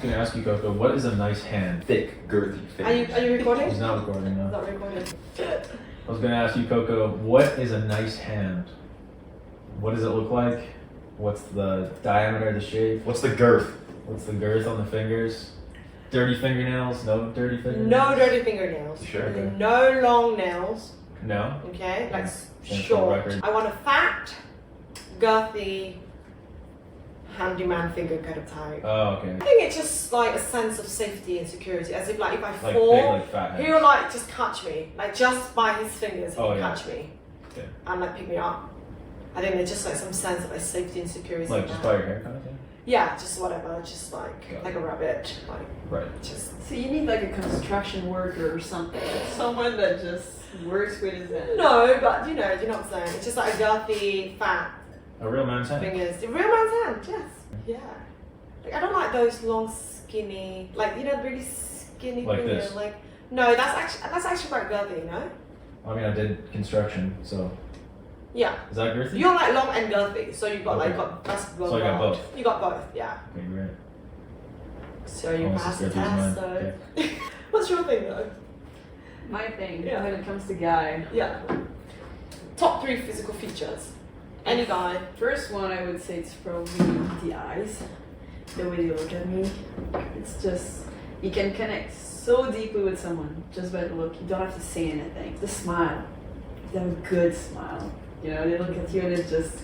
I'm gonna ask you, Coco, what is a nice hand? Thick, girthy fingers. Are you recording? He's not recording now. Not recording. I was gonna ask you, Coco, what is a nice hand? What does it look like? What's the diameter, the shape? What's the girth? What's the girth on the fingers? Dirty fingernails? No dirty fingernails? No dirty fingernails. Sure. Okay. No long nails. No? Okay, like Same short. record. I want a fat, girthy, handyman finger kind of type. Oh, okay. I think it's just like a sense of safety and security, as if like if I Like fall, big, like fat hands. he'll like just catch me, like just by his fingers, he'll Oh, yeah. catch me Okay. and like pick me up. I think there's just like some sense of like safety and security. Like just by your hair kind of thing? Yeah, just whatever, just like Got like a rabbit, like Right. just. So you need like a construction worker or something, someone that just works with his hands. No, but you know what I'm saying. It's just like a girthy, fat A real man's hand? fingers. The real man's hand, yes. Yeah. Like I don't like those long, skinny, like really skinny Like fingers. this? Like no, that's actually quite girthy, you know? I mean, I did construction, so Yeah. is that girthy? You're like long and girthy, so you've got Okay. that's So I got both. You got both, yeah. Okay, great. So you Almost passed as the girthy as test. mine. So what's your thing though? My thing, Yeah. when it comes to guy. Yeah. Top 3 physical features. Any guy. First one, I would say it's probably the eyes. The way they look at me. It's just, you can connect so deeply with someone just by the look. You don't have to say anything. The smile. They have a good smile. You know, they look at you and it's just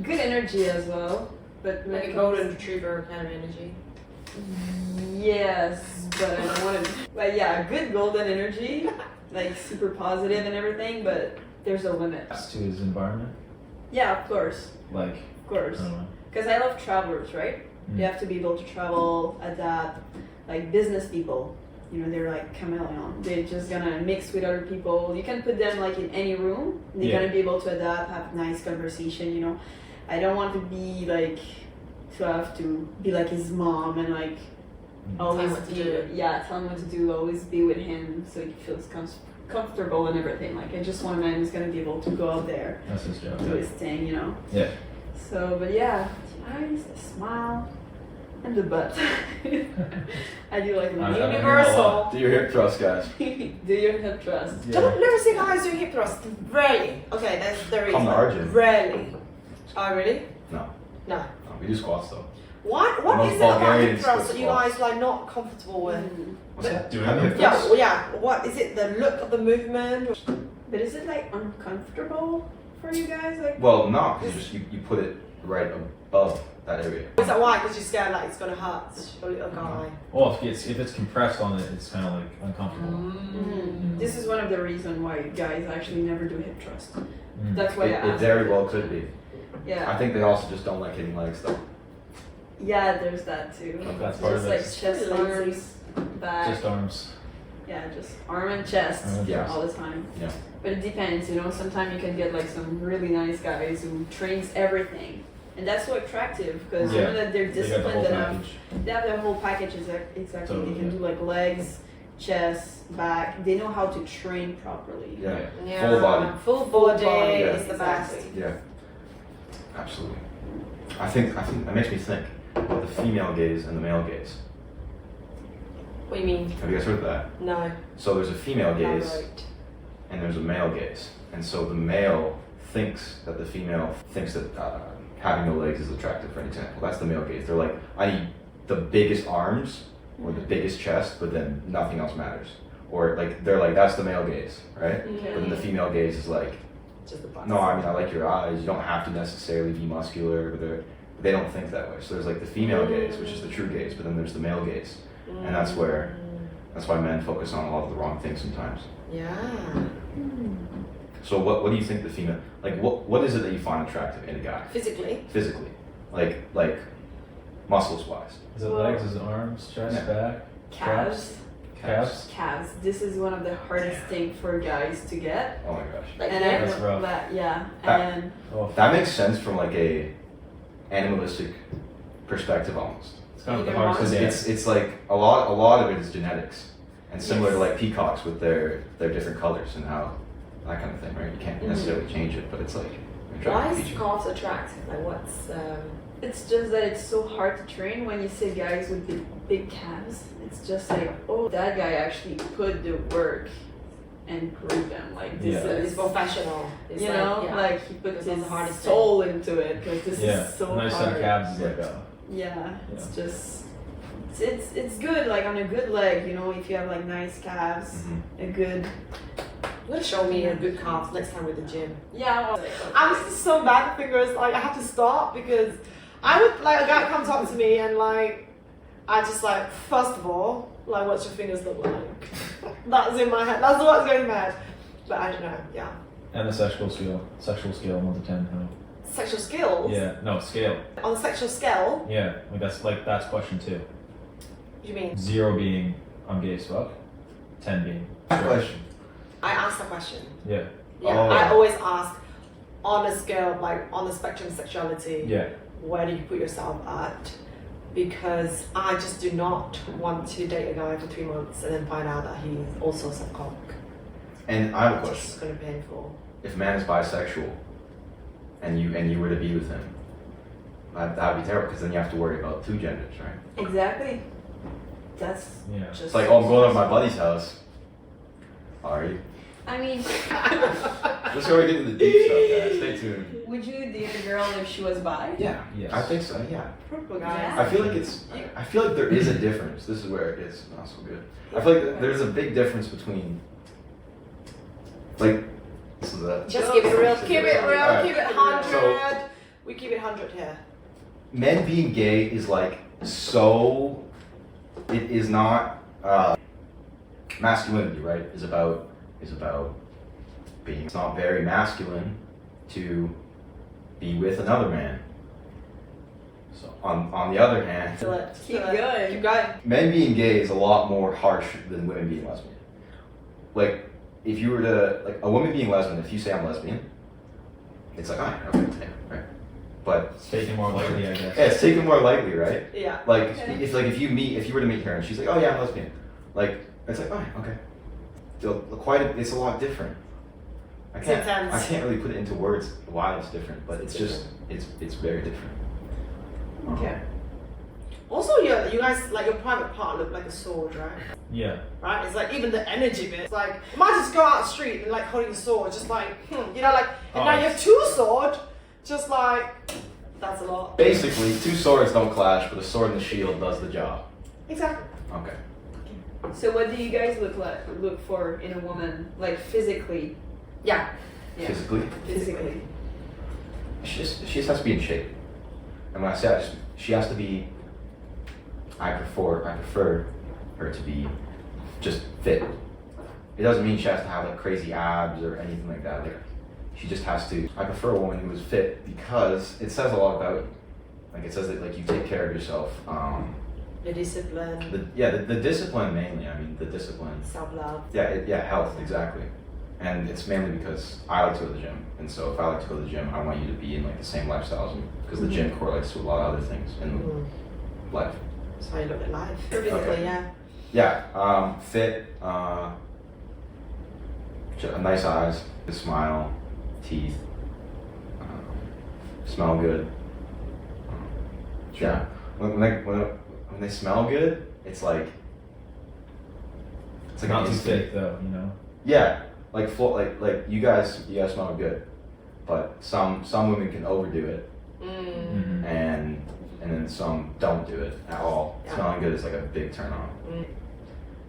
good energy as well. But when Like it a comes- golden retriever kind of energy. Yes, but I don't want to. But yeah, good golden energy, like super positive and everything. But there's a limit. To his environment? Yeah, of course, Like, of course. I don't know. Because I love travelers, right? Mm. You have to be able to travel, adapt. Like business people, you know, they're like chameleon. They're just gonna mix with other people. You can put them like in any room. They're Yeah. gonna be able to adapt, have nice conversation. You know, I don't want to be like to have to be like his mom and like always what to be do. yeah, tell him what to do. Always be with him so he feels comfortable and everything. Like I just want a man who's gonna be able to go out there, That's his job. do his thing. You know. Yeah. So, but yeah, the eyes, the smile, and the butt. I do like I my hear a Universal. lot. Do your hip thrust, guys. do your hip thrust. Yeah. Don't never see guys do hip thrusts. Rarely. Okay, there is. Come to our gym. Rarely. Oh really? No. No. No, we do squats though. What Most is it about Bulgarians hip thrusts do that you squats. guys like not comfortable with? What's that? Doing Have hip hip Yeah, thrust? well, yeah. What is it? The look of the movement? But is it like uncomfortable for you guys? Like, Well, no, because you put it right above that area. Is that why? Because you're scared like it's gonna hurt your little guy. Well, if it's compressed on it, it's kind of like uncomfortable. This is one of the reasons why guys actually never do hip thrust. Mm. That's why I It asked. very well could be. Yeah. I think they also just don't like hitting legs though. Yeah, there's that too. That's part just of like it. chest, arms, back. Just arms. Yeah, just arm and chest Arm and chest. all the time. Yeah. But it depends, you know, sometimes you can get like some really nice guys who trains everything. And that's so attractive because you Yeah. know that they're They got the whole disciplined enough. package. They have their whole package exactly. Totally, They can yeah. do like legs, chest, back. They know how to train properly. Yeah. Yeah. Full body. Full body body, is yeah, the best. exactly. Yeah. Absolutely. I think that makes me think about the female gaze and the male gaze. What do you mean? Have you guys heard of that? No. So there's a female gaze Elaborate. and there's a male gaze. And so the male thinks that the female thinks that having no legs is attractive, for an example. That's the male gaze. They're like, I need the biggest arms or the biggest chest, but then nothing else matters. Or like, they're like, that's the male gaze, right? Okay. But then the female gaze is like, Just the bust. no, I mean, I like your eyes. You don't have to necessarily be muscular. But they don't think that way. So there's like the female gaze, which is the true gaze, but then there's the male gaze. And that's why men focus on a lot of the wrong things sometimes. Yeah. So what do you think the female, like what is it that you find attractive in a guy? Physically. Physically. Like muscles wise. Is it legs? Is it arms? Chest? Yeah. Back? Calves. Calves? Calves. This is one of the hardest thing for guys to get. Oh my gosh. Like And here? That's rough. Yeah. That- And Oh, That makes sense from like a animalistic perspective almost. it's kind of the Either hardest to one. get. It's like a lot of it is genetics. And similar to Yes. like peacocks with their different colors and how that kind of thing, right? You can't necessarily change it, but it's like an Why attractive is feature. calves attractive? Like what's It's just that it's so hard to train when you see guys with big calves. It's just like, oh, that guy actually put the work and grew them. Like this Yeah. It's is, professional. It's you like, know, yeah. like he put It's his the hardest soul into it because this Yeah, is so a nice set hard. of calves is like Yeah, it's just it's good like on a good leg, you know, if you have like nice calves, a good You gotta show me a good calf next time with the gym. yeah. I'm just so bad at fingers. Like I have to stop because I would like a guy come talk to me and like I just like first of all like what's your fingers look like? That's in my head. That's what's going in my head. But I don't know. Yeah. And the sexual scale 1 to 10. How? Sexual skills. Yeah, no scale. On the sexual scale, Yeah, that's question 2. what do you mean? 0 being I'm gay as fuck, 10 being Question. I asked the question. Yeah, Yeah. Oh. I always ask on a scale like on the spectrum of sexuality. yeah, Where do you put yourself at? Because I just do not want to date a guy for 3 months and then find out that he's also some cock. And I have a It's question. just gonna be painful. If a man is bisexual, and you were to be with him, that'd be terrible because then you have to worry about 2 genders, right? Exactly. That's yeah. just It's like, oh, I'm going to my buddy's house. Are you? I mean, Let's go get into the deep stuff, guys. Stay tuned. would you date a girl if she was bi? Yeah. Yes. I think so. Yeah. Purple guys. Yeah. I feel like I feel like there is a difference. This is where it gets not so good. I feel like there's a big difference between, like, this is a, Just keep it real. Keep Keep it real. Alright. Keep it 100. We keep it 100 here. men being gay is like so. It is not masculinity, right? Is about being. It's not very masculine to be with another man. So on the other hand, Feel it. Keep Feel it. going. Keep going. men being gay is a lot more harsh than women being lesbian. Like, if you were to, like, a woman being lesbian, if you say I'm lesbian, it's like, alright, okay, yeah, right. But, It's taken more likely, I guess. yeah, it's taken more lightly, right? Yeah. Like, Okay. if you were to meet her and she's like, oh yeah, I'm lesbian. Like, it's like, alright, okay. It's a lot different. I It's can't intense. really put it into words why it's different, but It's it's just, it's very different. Okay. Also, you guys, like your private part look like a sword, right? Yeah, Right? It's like even the energy bit. It's like, you might just go out the street and like holding a sword, just like, you know, like, and Oh, now you it's- have 2 swords, just like, that's a lot. Basically, 2 swords don't clash, but a sword and a shield does the job. Exactly. Okay. So what do you guys look for in a woman, like physically? Yeah. Yeah. Physically, Physically. she just has to be in shape. And when I say that, she has to be. I prefer her to be just fit. It doesn't mean she has to have like crazy abs or anything like that. Like, she just has to. I prefer a woman who is fit because it says a lot about you. Like, it says that like you take care of yourself. The discipline, The discipline mainly. I mean, the discipline. self-love. Yeah, health, exactly. And it's mainly because I like to go to the gym. And so if I like to go to the gym, I want you to be in like the same lifestyle as me. Because the gym correlates to a lot of other things in life. That's how you look at life. Physically, Okay. yeah. Yeah, fit, nice eyes, good smile, teeth, smell good. Yeah, when they smell good, it's like not an too instant. fake though, you know. Yeah, like you guys smell good, but some women can overdo it, Mm-hmm. and then some don't do it at all. Yeah. Smelling good is like a big turn on.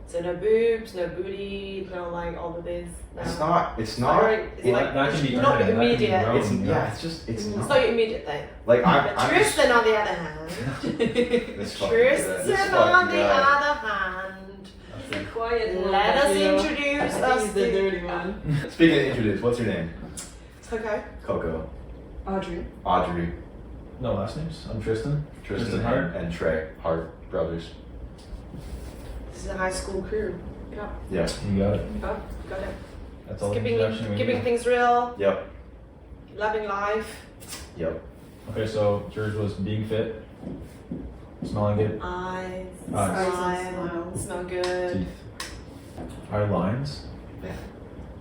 So no boobs, no booty, no like all of this. No. It's not. It's It- like that can be not earned, that can be immediate. grown. It's you know? yeah. It's just. It's It's not. not your immediate thing. Like But I'm just. Tristan, on the other hand. This fucking guy. This Tristan, on fucking the guy. other hand. He's a quiet one. Let us you know. introduce I think us he's the to dirty one. Speaking of introduce, what's your name? Okay. Coco, Audrey. Audrey, No last names. I'm Tristan. Tristan, Hart. and Trey, Hart brothers. This is a high school crew. Yeah. Yeah. You got it. Oh, got it. That's all the Keeping introduction we keeping need. things real, Yep. loving life, Yep. Okay, so yours was being fit, smelling good, eyes, Eyes. smile, smell good. teeth. Are lines?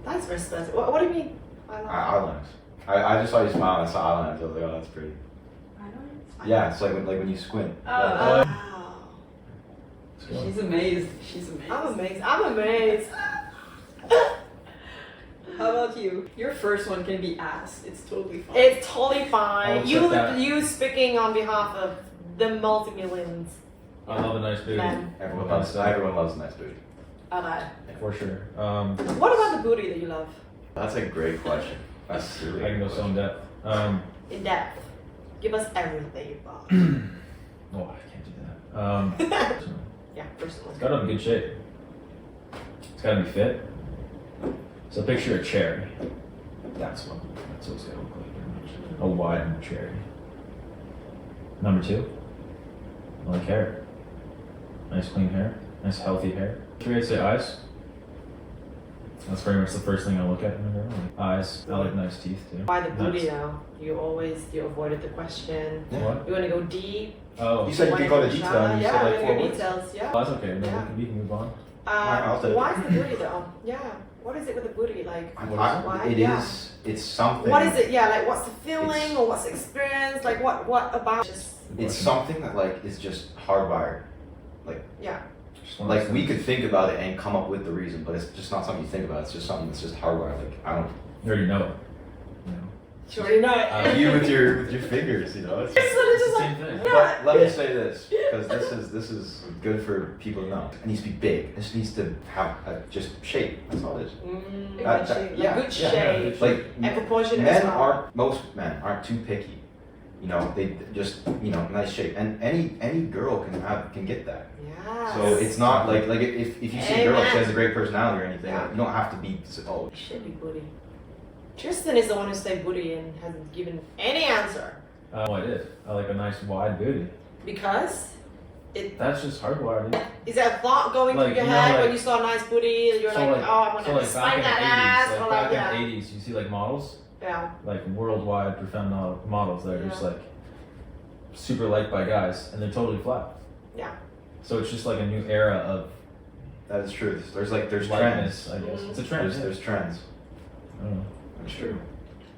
That's very specific. What do you mean? Eyelines. I just saw you smile and I saw eyelines. I was like, oh, that's pretty. I don't Yeah, it's like when you squint. Wow. She's amazed. She's amazed. I'm amazed. I'm amazed. How about you? Your first one can be ass. It's totally fine. It's totally I'll fine. accept that. You speaking on behalf of the multi-millions. I love a nice booty. Men. Everyone loves a nice booty. Okay. For sure. What about the booty that you love? That's a great question. That's really I can go good so in question. depth. In depth. Give us everything you got. Oh, I can't do that. Yeah, personally. It's gotta have a good shape. It's gotta be fit. So picture a cherry. That's what it's gotta look like pretty much. A wide cherry. Number 2. I like hair. Nice clean hair. Nice healthy hair. 3, I'd say eyes. That's pretty much the first thing I look at in a girl. Like eyes. I like nice teeth too. Why the booty Nice. now? You avoided the question. Yeah. What? You want to go deep? Oh. You said you wanna could go to go detail. shallow? And you Yeah, said we're like gonna 4 go words. details. Yeah. Oh, that's okay. No, Yeah. we can move on. I'll take it. Why is the booty though? Yeah. What is it with the booty? Like, why? It Yeah. is. It's something. What is it? Yeah, like what's the feeling It's- or what's the experience? Like what about just It's something that like is just hardwired. yeah. Just one of Like those we things. could think about it and come up with the reason, but it's just not something you think about. It's just something that's just hardwired. Like I don't. You already know it. You know. You already know it. You with your fingers, you know. It's It's literally It's just the like same thing. But let me say this, because this is good for people to know. It needs to be big. It just needs to have just shape. That's all it is. good shape. yeah, Like good yeah, shape. Like And proportion men as well. most men aren't too picky. You know, they just nice shape, and any girl can get that. Yes. So it's not like if you see a girl, she has a great personality or anything. Yeah. Like, you don't have to be Should be booty. Tristan is the one who said booty and hasn't given any answer. Oh, I did. I like a nice wide booty. Because That's just hardwired. is there a thought going Like, through your you know, head like- when you saw a nice booty and you're So like, like- oh, I'm So gonna like smack back in the that 80s, ass, or like like, back yeah. in the 80s, you see like models, Yeah. like worldwide profound models that are just Yeah. like super liked by guys, and they're totally flat. Yeah. So it's just like a new era of That is true. There's trends. lightness, I guess. Mhm. It's a trend. Yeah. There's trends. I don't know. That's true.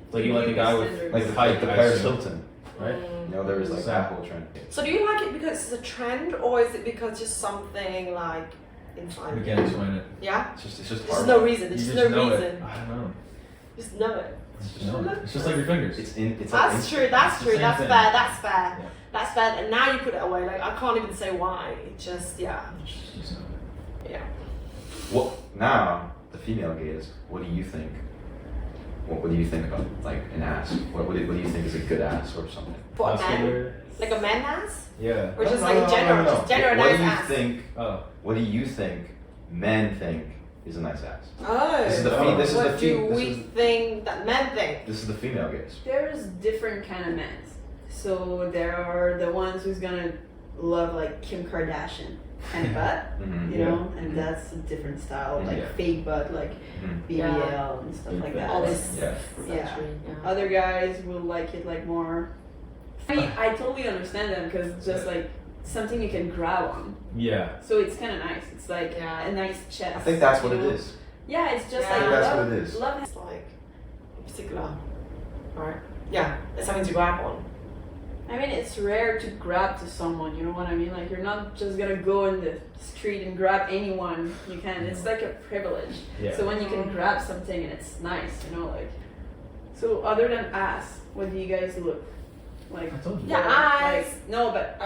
It's like you like a guy with Standards. Like the height, I Paris assume, Hilton. right? You know, there was like So- that whole trend. So do you like it because it's a trend or is it because just something like inside? We can't explain it. Yeah? It's just There's hard. no reason. You There's just just no know reason. it. I don't know. Just know it. You just know it. It's just like your fingers. It's like That's instant. true. That's It's the true. same That's thing. fair. That's fair. Yeah. That's fair. And now you put it away. Like I can't even say why. It just yeah. You just know it. Yeah. Well, now the female gaze. What do you think? What do you think about like an ass? What do you think is a good ass or something? For a man, Muscular. like a man ass, Yeah. or just No, like no, in no, general, no, no. just general What nice do you ass. think? Oh. What do you think men think is a nice ass? Oh. This is the This is what the do this we is think that men think? this is the female gaze. There's different kind of men. So there are the ones who's gonna love like Kim Kardashian kind of butt, Mm-hmm. you know, and that's a different style, like Yeah. fake butt, like Mhm. BBL and stuff Big like fat that. All butt. this. Yeah. Yeah. Yeah. Other guys will like it like more. I mean, I totally understand them because it's just like something you can grab on. Yeah. So it's kind of nice. It's like Yeah. a nice chest. I think that's what you it know? is. Yeah, it's just Yeah. I like think that's love, what it is. love It's like in particular, right? Yeah, it's something to grab on. I mean, it's rare to grab to someone, you know what I mean? Like, you're not just gonna go in the street and grab anyone you can. It's like a privilege. Yeah. So when you can grab something and it's nice, you know, like. So, other than ass, what do you guys look like? I told you. Yeah, eyes. Like, no, but,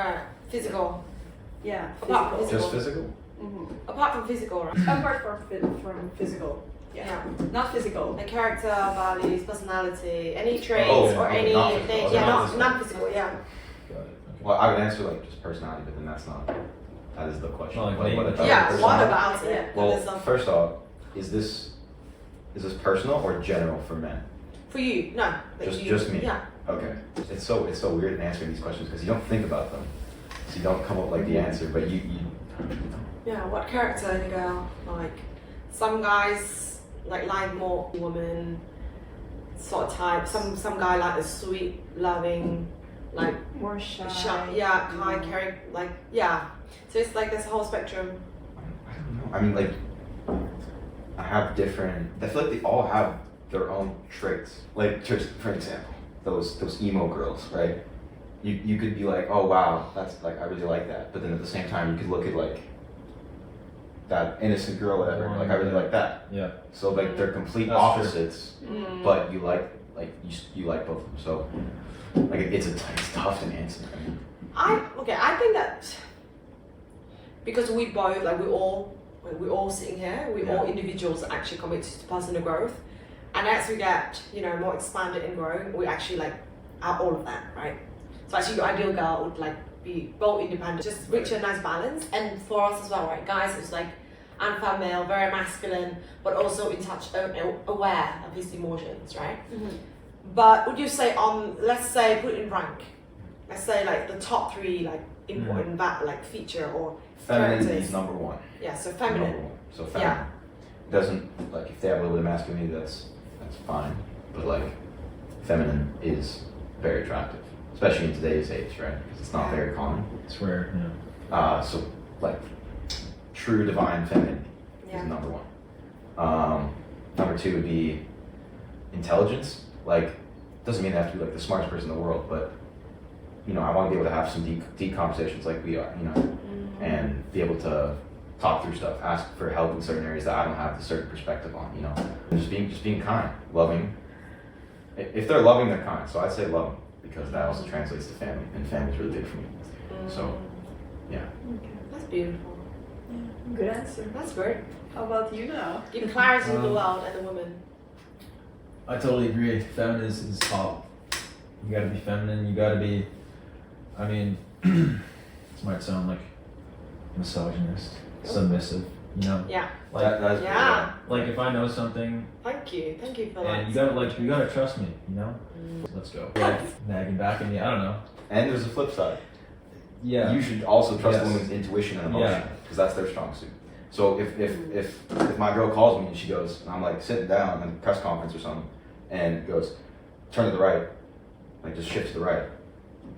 Physical. yeah, Apart physical. Just physical? Mhm. Apart from physical, right? Apart from physical. Yeah. Not physical. The character, values, personality, any traits Oh, or okay, anything. not physical. Yeah, Not not physical. physical. Yeah. Got it. Okay. Well, I would answer like just personality, but then that's not. That is the question. Not like What name about it. other Yeah. What personality? about it? Yeah. Well, There's some- first off, is this personal or general for men? for you, no. Like Just me. Yeah. Okay. It's so weird answering these questions because you don't think about them, so you don't come up like the answer, but you Yeah. What character in a girl? Like some guys like more woman sort of type. Some guy like the sweet, loving, like More shy. yeah, kind, caring, like yeah. So it's like this whole spectrum. I don't know. I mean, like, I have different. I feel like they all have their own traits. Like, just for example, those emo girls, right? you could be like, oh wow, that's like, I really like that. But then at the same time, you could look at like that innocent girl, whatever, like I really like that. Yeah. So like they're complete That's true. opposites, but you like you like both of them. So like it's tough to answer. I mean, I think that because we both like we all sitting here, we all individuals are actually committed to personal growth, and as we get more expanded and growing, we actually like are all of that, right? So actually, your ideal girl would like be both independent, just reach a nice balance. And for us as well, right, guys, it's like alpha male, very masculine, but also in touch, aware of his emotions, right? But would you say let's say put it in rank, let's say like the top 3 like important like feature or femininity characters. is number 1. Yeah, so feminine. Number 1. So feminine. Doesn't like if they have a little bit of masculinity, that's fine. But like feminine is very attractive, especially in today's age, right? Because it's not very common. It's rare. So like true divine femininity is number 1. Number 2 would be intelligence. Like doesn't mean they have to be like the smartest person in the world, but I want to be able to have some deep conversations like we are, and be able to talk through stuff, ask for help in certain areas that I don't have a certain perspective on, and just being kind, loving. If they're loving, they're kind. So I'd say loving, because that also translates to family, and family's really big for me. So, yeah. Okay. That's beautiful. Yeah. Good answer. That's great. How about you now? Give clarity to the world and the woman. I totally agree. Feminine is top. You gotta be feminine. You gotta be. I mean, this might sound like misogynist, submissive. Yeah. Like That's Yeah. like if I know something, Thank you for that. and you gotta trust me. Let's go. Like nagging back at me. I don't know. And there's a flip side. Yeah. You should also trust Yes. a woman's intuition and emotion, Yeah. because that's their strong suit. So if my girl calls me and she goes, and I'm like sitting down in a press conference or something, and goes, turn to the right, like just shift to the right,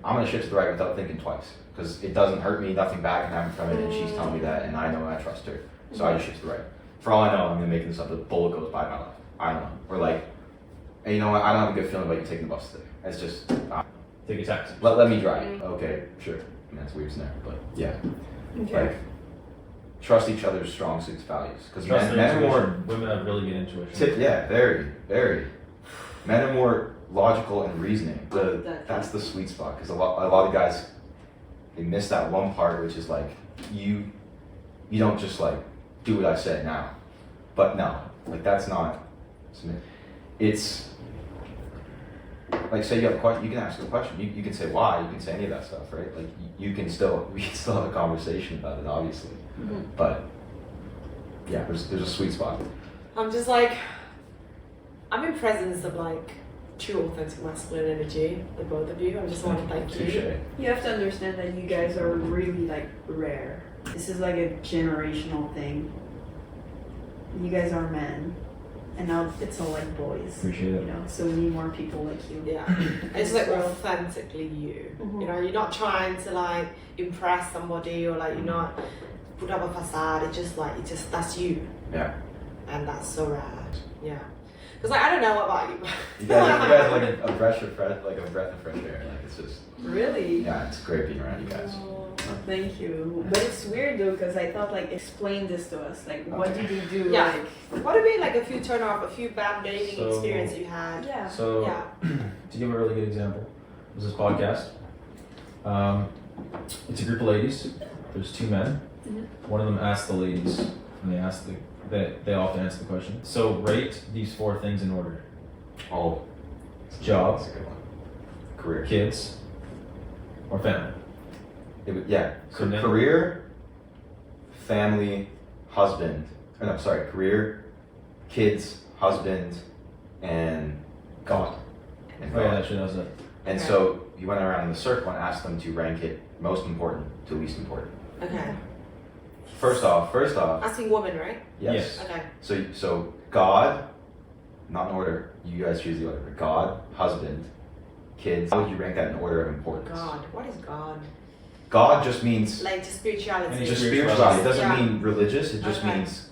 I'm gonna shift to the right without thinking twice, because it doesn't hurt me, nothing bad can happen from it, and she's telling me that, and I know I trust her, so I just shift to the right. For all I know, I'm gonna make this up, the bullet goes by my left. I don't know. Or like, and you know what? I don't have a good feeling about you taking the bus today. It's just Take a taxi. let me drive. Okay, sure. I mean, that's weird, isn't it? But yeah, Okay. like trust each other's strong suits, values, because Trust men are more. Women have really good intuition. Very. Men are more logical and reasoning. That's the sweet spot, because a lot of guys, they miss that one part, which is like you don't just like do what I said now, but no, like that's not. It's like, say you have a question, you can ask a question. You can say why. You can say any of that stuff, right? Like we can still have a conversation about it, obviously. But yeah, there's a sweet spot. I'm just like, I'm in presence of like true authentic masculine energy, the both of you. I just want to thank you. Touche. You have to understand that you guys are really like rare. This is like a generational thing. You guys are men, and now it's all like boys. Appreciate it. So we need more people like you. Yeah, it's like authentically you. You're not trying to like impress somebody or like you're not put up a facade. It's just that's you. Yeah. And that's so rare. Yeah. Because like I don't know what about you. You guys are like a breath of fresh air. Like it's just. Really? Yeah, it's great being around you guys. Oh, thank you. But it's weird though, because I thought like explain this to us. Like what did you do? Yeah. Like What have been like a few turn off, a few bad dating experiences you had? yeah. So, to give a really good example, was this podcast. It's a group of ladies. There's 2 men. One of them asked the ladies, and they all have to answer the question. So rate these 4 things in order: Oh. job, That's a good one. Career. kids, or family. So career, family, husband. Career, kids, husband, and God. And Oh yeah, God. actually that was it. And so you went around in the circle and asked them to rank it most important to least important. Okay. First off, Asking woman, right? yes. Okay. So God, not in order. You guys choose the order. God, husband, kids. How would you rank that in order of importance? God. What is God? God just means Like just spirituality. Any just spirituality. spirituality. It doesn't Yeah. mean religious. It just Okay. means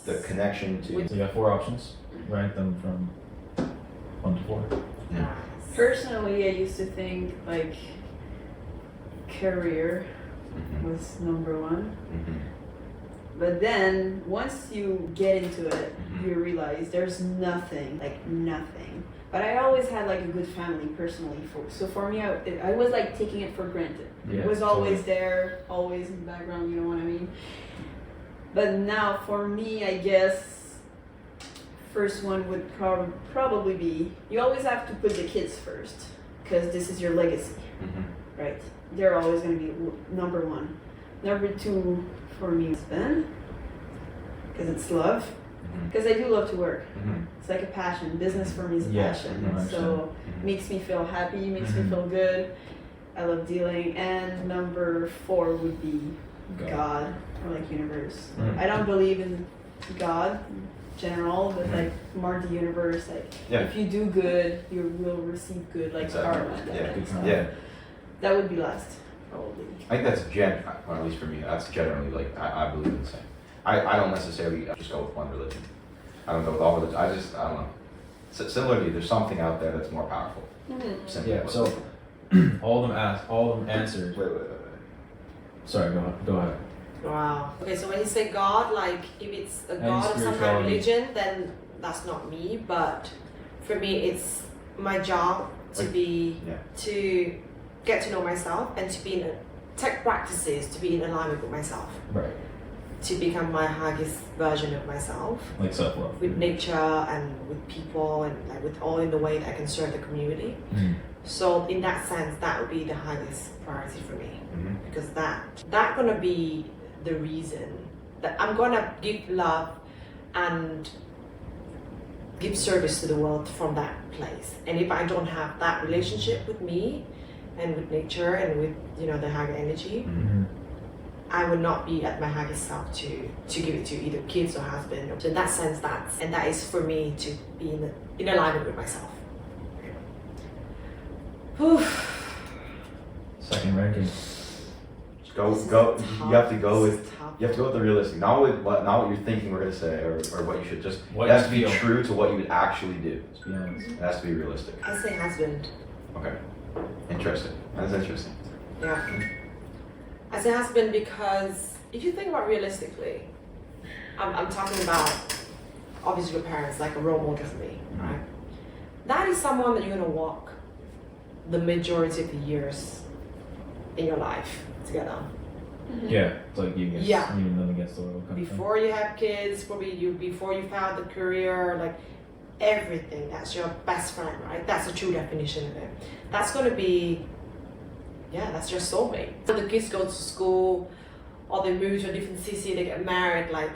the connection to. So you got 4 options. Rank them from 1 to 4. Yeah. Personally, I used to think like career Mhm. was number one. Mhm. But then once you get into it, Mhm. you realize there's nothing, like nothing. But I always had like a good family personally. So for me, I was like taking it for granted. Yeah, It was always totally. there, always in the background, you know what I mean? But now for me, I guess first one would probably be, you always have to put the kids first because this is your legacy, Mhm. right? They're always going to be number one. Number two for me is Ben, because it's love. Mhm. Because I do love to work. Mhm. It's like a passion. Business for me is a Yeah, passion. no, I So Mhm. makes me feel happy, makes Mhm. me feel good. I love dealing. And number four would be God or like universe. Mhm. I don't believe in God in general, but Mhm. like more the universe. Like Yeah. if you do good, you will receive good. Like Exactly. karma. Yeah. Good stuff. Yeah. That would be last, probably. I think that's well, at least for me, that's generally like I believe in the same. I don't necessarily just go with one religion. I don't go with all religion. I don't know. Similarly, there's something out there that's more powerful. Mm-hmm. Simply Yeah. put. So all of them answered. Wait. Sorry. Go ahead. Wow. Okay, so when you say God, like if it's a God of some kind of spirituality. religion, then that's not me. But for me, it's my job to Like, be yeah. to get to know myself and to be in take practices to be in alignment with myself, Right. to become my highest version of myself Like self-love. with nature and with people and like with all in the way that I can serve the community. Mhm. So in that sense, that would be the highest priority for me. Mhm. Because that gonna be the reason that I'm gonna give love and give service to the world from that place. And if I don't have that relationship with me and with nature and with the higher energy, Mhm. Mhm. I would not be at my highest self to give it to either kids or husband. So in that sense, that is for me to be in alignment with myself. Whew. Second ranking. Just go. This is Go. tough. You have to go This with. is tough. You have to go with the realistic, not what you're thinking we're gonna say or what you should just. What it has you to be feel. true to what you would actually do. Let's be honest. It has to be realistic. I say husband. Okay. Interesting. That's interesting. Yeah. I say husband because if you think about realistically, I'm talking about obviously your parents, like a role model for me, right? That is someone that you're gonna walk the majority of the years in your life together. Yeah. It's like you against Yeah. you and them against the world. Kind of thing. Before you have kids, before you found the career, like everything. That's your best friend, right? That's the true definition of it. That's gonna be, that's your soulmate. So the kids go to school, or they move to a different city, they get married, like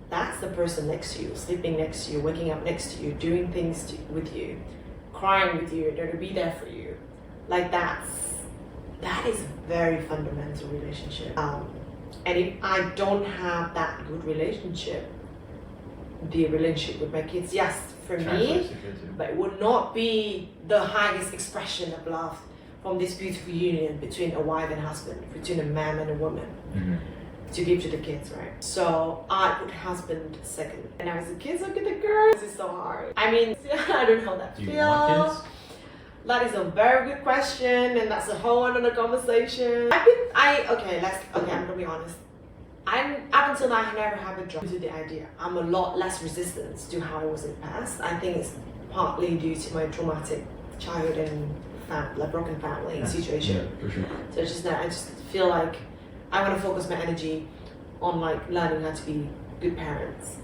that's the person next to you, sleeping next to you, waking up next to you, doing things with you, crying with you, they're gonna be there for you. Like that is a very fundamental relationship. And if I don't have that good relationship, the relationship with my kids, yes, for me, Translates to kids, yeah. but it would not be the highest expression of love from this beautiful union between a wife and husband, between a man and a woman, Mhm. to give to the kids, right? So I put husband second. And now as the kids look at the girls, it's so hard. I mean, I don't know how that Do you feels. want kids? That is a very good question, and that's a whole other conversation. I'm gonna be honest. Up until now, I never have a drop to the idea. I'm a lot less resistant to how I was in the past. I think it's partly due to my traumatic childhood and broken family situation. Yeah, for sure. So it's just that I just feel like I want to focus my energy on like learning how to be good parents.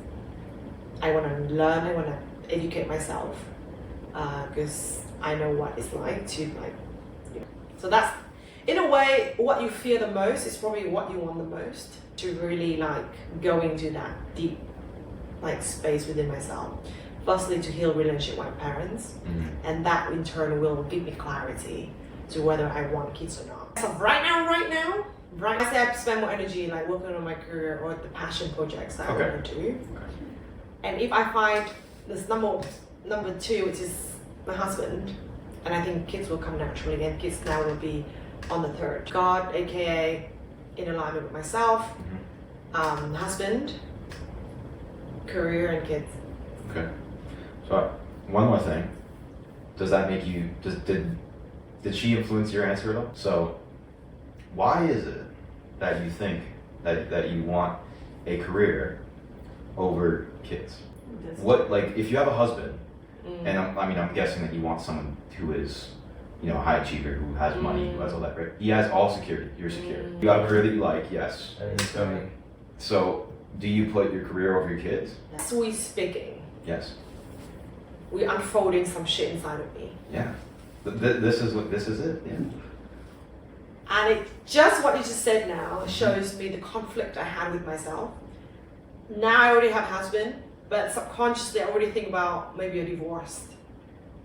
I want to learn. I want to educate myself because I know what it's like to So that's in a way what you fear the most is probably what you want the most, to really like go into that deep like space within myself. Firstly, to heal relationship with my parents, and that in turn will give me clarity to whether I want kids or not. So right now, I say I have to spend more energy like working on my career or the passion projects that I want to do. And if I find this number two, which is my husband, and I think kids will come naturally, and kids now will be on the third. God, aka in alignment with myself, husband, career, and kids. Okay. So one more thing. Does that make you? Did she influence your answer at all? So why is it that you think that you want a career over kids? That's What, like, if you have a husband, and I'm guessing that you want someone who is, you know, a high achiever, who has money, who has all that, right? He has all security. You're secure. You have a career that you like, yes. So, do you put your career over your kids? Sweet speaking. Yes. We're unfolding some shit inside of me. Yeah. This is it. Yeah. And it just what you just said now shows me the conflict I had with myself. Now I already have a husband, but subconsciously I already think about maybe a divorce.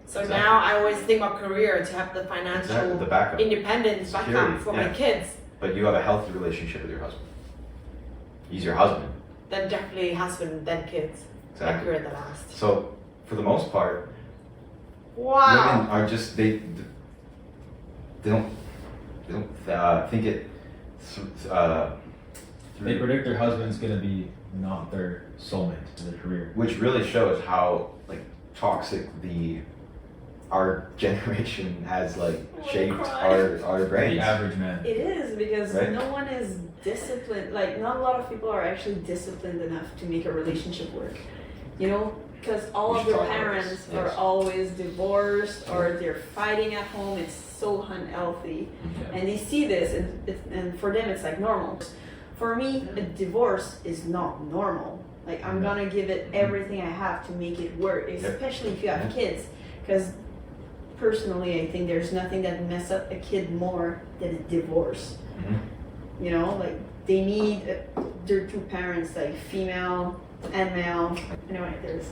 So Exactly. now I always think about career to have the financial Exactly. The backup. independence Security, backup for my yeah. kids. But you have a healthy relationship with your husband. He's your husband. Then definitely husband, then kids. Exactly. My career the last. So, for the most part, Wow. women are just they don't think it. They predict their husband's gonna be not their soulmate to their career. Which really shows how like toxic our generation has like shaped our brains. The average man. It is because Right? no one is disciplined. Like, not a lot of people are actually disciplined enough to make a relationship work. You know, because all We of should their talk about this, parents yes. are always divorced or they're fighting at home. It's so unhealthy, Yeah. and they see this, and for them it's like normal. For me, a divorce is not normal. Like, I'm gonna give it everything I have to make it work, especially if you have kids. Because personally, I think there's nothing that mess up a kid more than a divorce. Mhm. You know, like they need their two parents, like female and male. Anyway, there's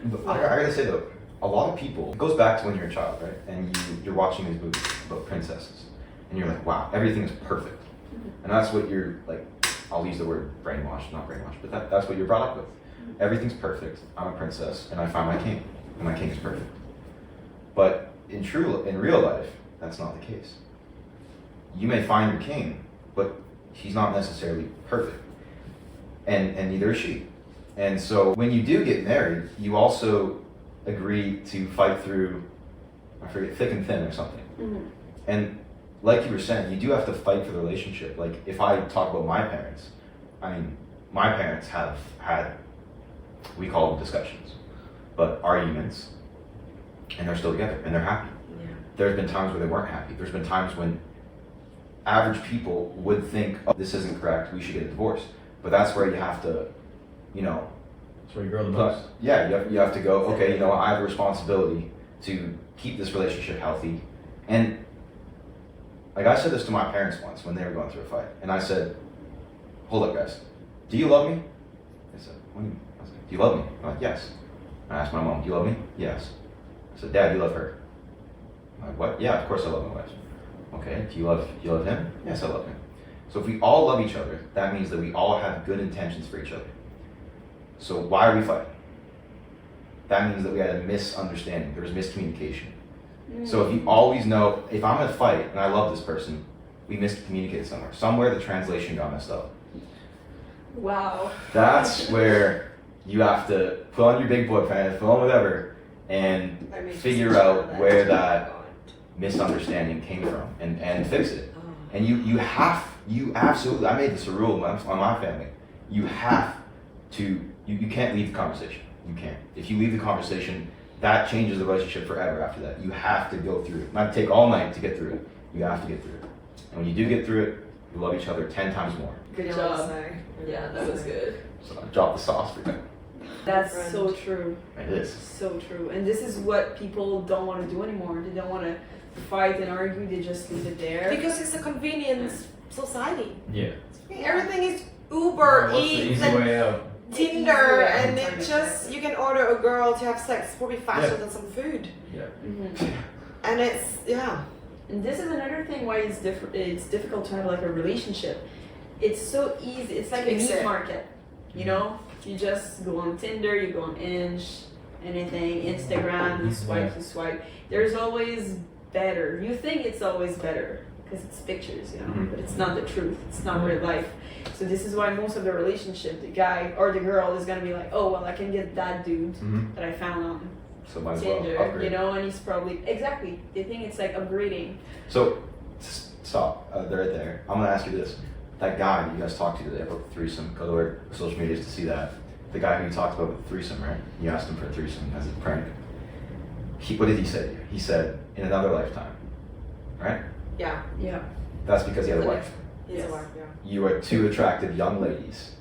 But I gotta say though, a lot of people, it goes back to when you're a child, right? And you're watching these movies about princesses, and you're like, wow, everything is perfect. And that's what you're like, I'll use the word brainwashed, not brainwashed, but that's what you're brought up with. Everything's perfect, I'm a princess, and I find my king, and my king is perfect. But in real life, that's not the case. You may find your king, but he's not necessarily perfect. And neither is she. And so when you do get married, you also agree to fight through, I forget, thick and thin or something. And like you were saying, you do have to fight for the relationship. Like, if I talk about my parents, I mean, my parents have had, we call them discussions, but arguments, and they're still together, and they're happy. Yeah. There's been times where they weren't happy. There's been times when average people would think, oh, this isn't correct, we should get a divorce. But that's where you have to, you know, That's where you grow the most. yeah, you have to go, okay, you know, I have a responsibility to keep this relationship healthy. And like, I said this to my parents once when they were going through a fight, and I said, hold up guys, do you love me? They said, what do you mean? I was like, do you love me? I'm like, yes. I asked my mom, do you love me? Yes. I said, Dad, do you love her? I'm like, what? Yeah, of course I love my wife. Okay, do you love him? Yes, I love him. So if we all love each other, that means that we all have good intentions for each other. So why are we fighting? That means that we had a misunderstanding. There was miscommunication. So if you always know, if I'm gonna fight and I love this person, we miscommunicated somewhere. Somewhere the translation got messed up. wow. That's where you have to put on your big boy pants, put on whatever, and I mean, figure out where that misunderstanding came from and fix it. And you absolutely, I made this a rule on my family. You have to, you can't leave the conversation. You can't. If you leave the conversation, that changes the relationship forever after that. You have to go through it. It might take all night to get through it. You have to get through it. And when you do get through it, you love each other 10 times more. Good Yeah, job. so- Yeah, that was good. So I dropped the sauce for you. That's Friend. so true. It is. So true. And this is what people don't want to do anymore. They don't want to fight and argue. They just leave it there. Because it's a convenience society. Yeah. Everything is Uber What's the Eats easy and way out? Tinder, and it Exactly. just, you can order a girl to have sex probably faster Yeah. than some food. Yeah. And it's, yeah. And this is another thing why it's difficult to have like a relationship. It's so easy. It's like a Fix meat it. market. You know, you just go on Tinder, you go on Inch, anything, Instagram, you swipe. There's always better. You think it's always better because it's pictures, you know, Mhm. but it's not the truth. It's not real life. So this is why most of the relationship, the guy or the girl is gonna be like, oh well, I can get that dude Mm-hmm. that I found on So might as well Tinder, upgrade. you know, and he's probably exactly. They think it's like upgrading. So stop. They're right there. I'm gonna ask you this: that guy that you guys talked to today about the threesome, go to our social medias to see that. The guy who you talked about with the threesome, right? You asked him for a threesome as a prank. What did he say to you? He said, in another lifetime, right? Yeah. Yeah. That's because he had a wife. He's Yes. a wife, yeah. You are two attractive young ladies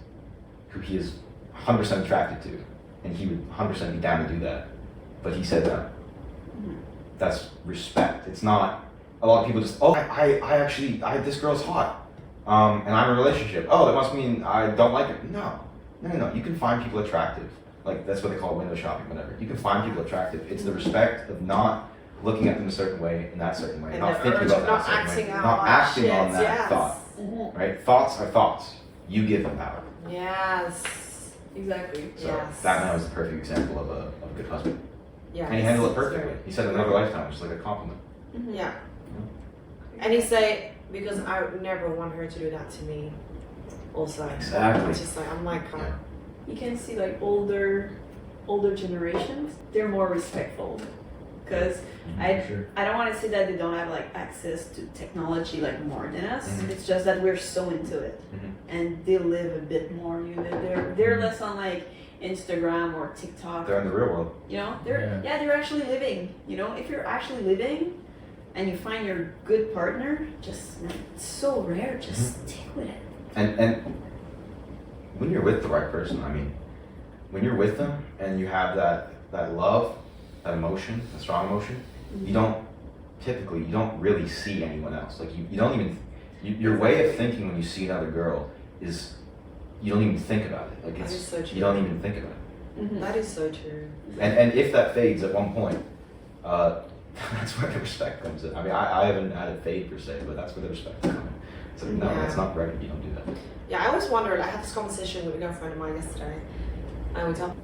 who he is 100% attracted to, and he would 100% be down to do that. But he said that. That's respect. It's not, a lot of people just, oh, this girl's hot, and I'm in a relationship. Oh, that must mean I don't like her. No. You can find people attractive. Like, that's what they call window shopping, whatever. You can find people attractive. It's the respect of not looking at them a certain way in that certain way, And not the thinking urge about of that not certain acting way, out not like acting shit, on that yes. thought. Right? Thoughts are thoughts. You give them power. Yes. Exactly. So Yes. that man was the perfect example of a good husband. Yeah. And he handled it perfectly. He said another lifetime, which is like a compliment. Yeah. And he say, because I would never want her to do that to me. Also. Exactly. It's just like, I'm like, Yeah. You can see like older generations, they're more respectful. Because Sure. I don't want to say that they don't have like access to technology like more than us. Mhm. It's just that we're so into it, Mhm. and they live a bit more. You know, they're less on like Instagram or TikTok. They're in the real world. You know, they're actually living. You know, if you're actually living, and you find your good partner, just man, it's so rare. Just stick with it. And when you're with the right person, I mean, when you're with them and you have that love, that emotion, that strong emotion, you don't really see anyone else. Like you don't even, your way of thinking when you see another girl is, you don't even think about it. Like That is so true. you don't even think about it. that is so true. And if that fades at one point, that's where the respect comes in. I mean, I haven't had it fade per se, but that's where the respect comes in. So no, Yeah. that's not right. You don't do that. Yeah, I always wondered. I had this conversation with a girlfriend of mine yesterday, and we talked.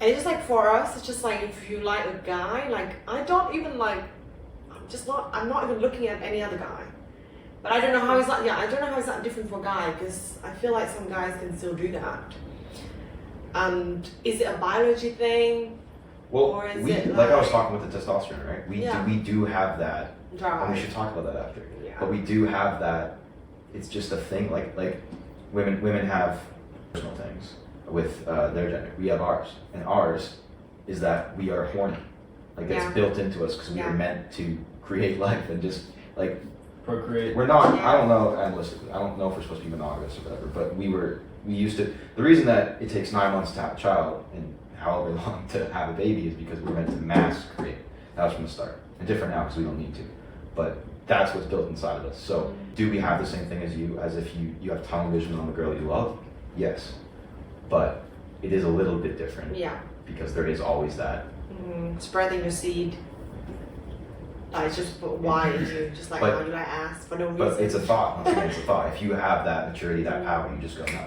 And it's just like for us, it's just like if you like a guy, like I don't even like. I'm not even looking at any other guy. But I don't know how he's like. Yeah, I don't know how he's that different for a guy because I feel like some guys can still do that. And is it a biology thing? Well, Or is we, it like I was like- talking with the testosterone, right? We do have that, and we should talk about that after. Yeah. But we do have that. It's just a thing. Like women have personal things with their gender. We have ours, and ours is that we are horny. Like it's Yeah. built into us because we Yeah. are meant to create life and just like Procreate. we're not. Yeah. I don't know analytically. I don't know if we're supposed to be monogamous or whatever. But we used to. The reason that it takes 9 months to have a child and however long to have a baby is because we're meant to mass create. That was from the start. And different now because we don't need to. But that's what's built inside of us. So do we have the same thing as you, as if you have tunnel vision on the girl you love? Yes. But it is a little bit different Yeah. because there is always that. Spreading your seed. Like just but why is you just like But- how do I ask for no reason? But it's a thought. I'm saying it's a thought. If you have that maturity, that power, you just go, no.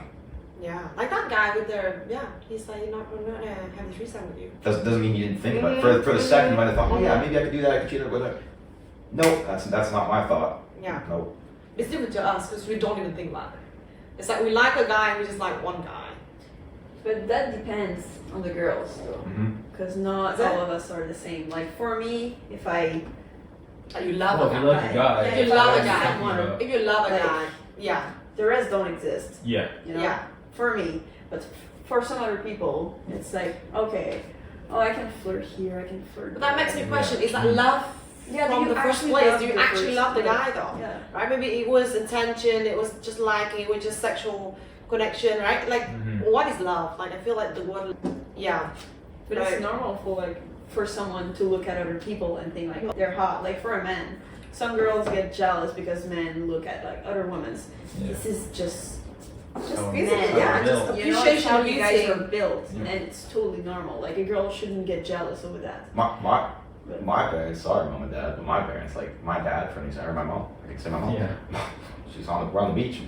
Yeah, like that guy with their he's like we're not gonna have a threesome with you. Doesn't mean you didn't think about it. For the second, you might have thought, oh yeah, maybe I could do that. I could cheat or whatever. No, that's not my thought. Yeah, No. it's different to us because we don't even think about it. It's like we like a guy and we just like one guy. But that depends on the girls, though, Mm-hmm. because not Is it? all of us are the same. Like for me, if I Like you love Well, a if guy. you like a guy, If you love a then guy, you know, if you love a Like- guy, yeah, the rest don't exist, yeah. you know. yeah, For me, but for some other people, it's like okay, oh I can flirt here, I can flirt. but that makes me there. question: is that love Yeah, do from you the first actually place? love Do you the actually first love the place? guy though? Yeah. Right? Maybe it was intention. It was just liking. It was just sexual connection. Right? Like, what is love? Like, I feel like the word, yeah. But Right. it's normal for someone to look at other people and think like they're hot. Like for a man, some girls get jealous because men look at like other women's. Yeah. This is just Oh, Physical, men. yeah, built. just You know, it's appreciation how of you guys beauty. are built, Yeah. and it's totally normal. Like a girl shouldn't get jealous over that. My parents, sorry mom and dad, but my parents, like my dad for an example, my mom, I can say my mom. Yeah. We're on the beach.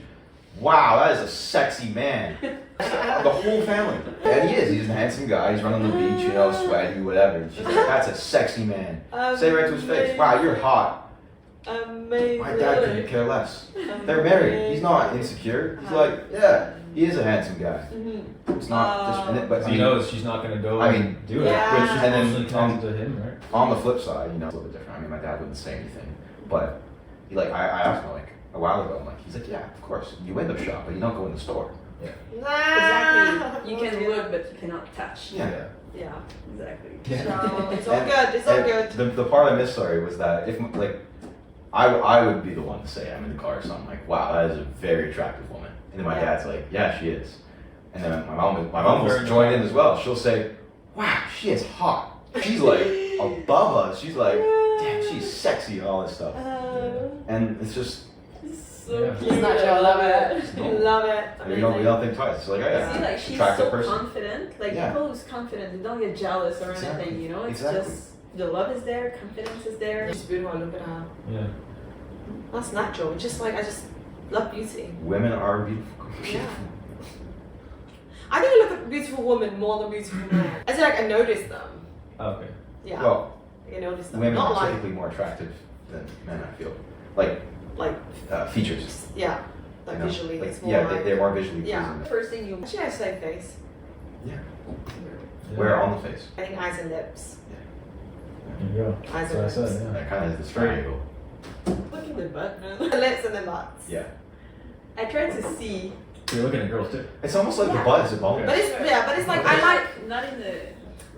Wow, that is a sexy man. The whole family. And he is. He's a handsome guy. He's running on the beach, you know, sweaty, whatever. And she's like, that's a sexy man. Say it right to his face. Wow, you're hot. Amazing. My dad couldn't care less. They're married. He's not insecure. He's like, yeah, he is a handsome guy. It's not just, and it, but I He mean, knows she's not gonna go I mean, do it. yeah. Which is And then, emotionally connected to him, right? on the flip side, you know, it's a little bit different. I mean, my dad wouldn't say anything, but like I asked him like a while ago. I'm like, he's like, yeah, of course, you window shop, but you don't go in the store. Yeah. Exactly. You can look, but you cannot touch. Yeah. Yeah. Exactly. So it's all good. It's all good. The part I missed, sorry, was that if like I would be the one to say I'm in the car or something like, wow, that is a very attractive woman, and then my Yeah. dad's like, yeah, she is, and then my mom will join in as well. She'll say, wow, she is hot. She's like above us. She's like, damn, she's sexy and all this stuff, and it's just. So Yeah. cute. It's natural. I love it. No. Love it. We don't think twice. It's like, oh yeah, See, like she's attractive so person. confident. Like Yeah. people who's confident, they don't get jealous or Exactly. anything. You know, it's Exactly. just the love is there, confidence is there. She's beautiful. Look at her. Yeah. That's natural. Just like I just love beauty. Women are beautiful. Yeah. I think I look at beautiful women more than beautiful men. I feel like I notice them. Okay. Yeah. Well, I notice them. women Not are like typically more attractive than men. I feel like like features. yeah. Like you know? visually, Like, it's more yeah, like they're more visually Yeah. pleasing. First thing you actually I say face. Yeah. Where on the face? I think eyes and lips. There you go. Eyes That's and what I lips. said. Yeah. That kind of is the triangle. Look at the butt, man. The lips and the butts. Yeah. I try to see, So you're looking at girls too. It's almost like Yeah. the butt is a bonus. But it's like I like not in the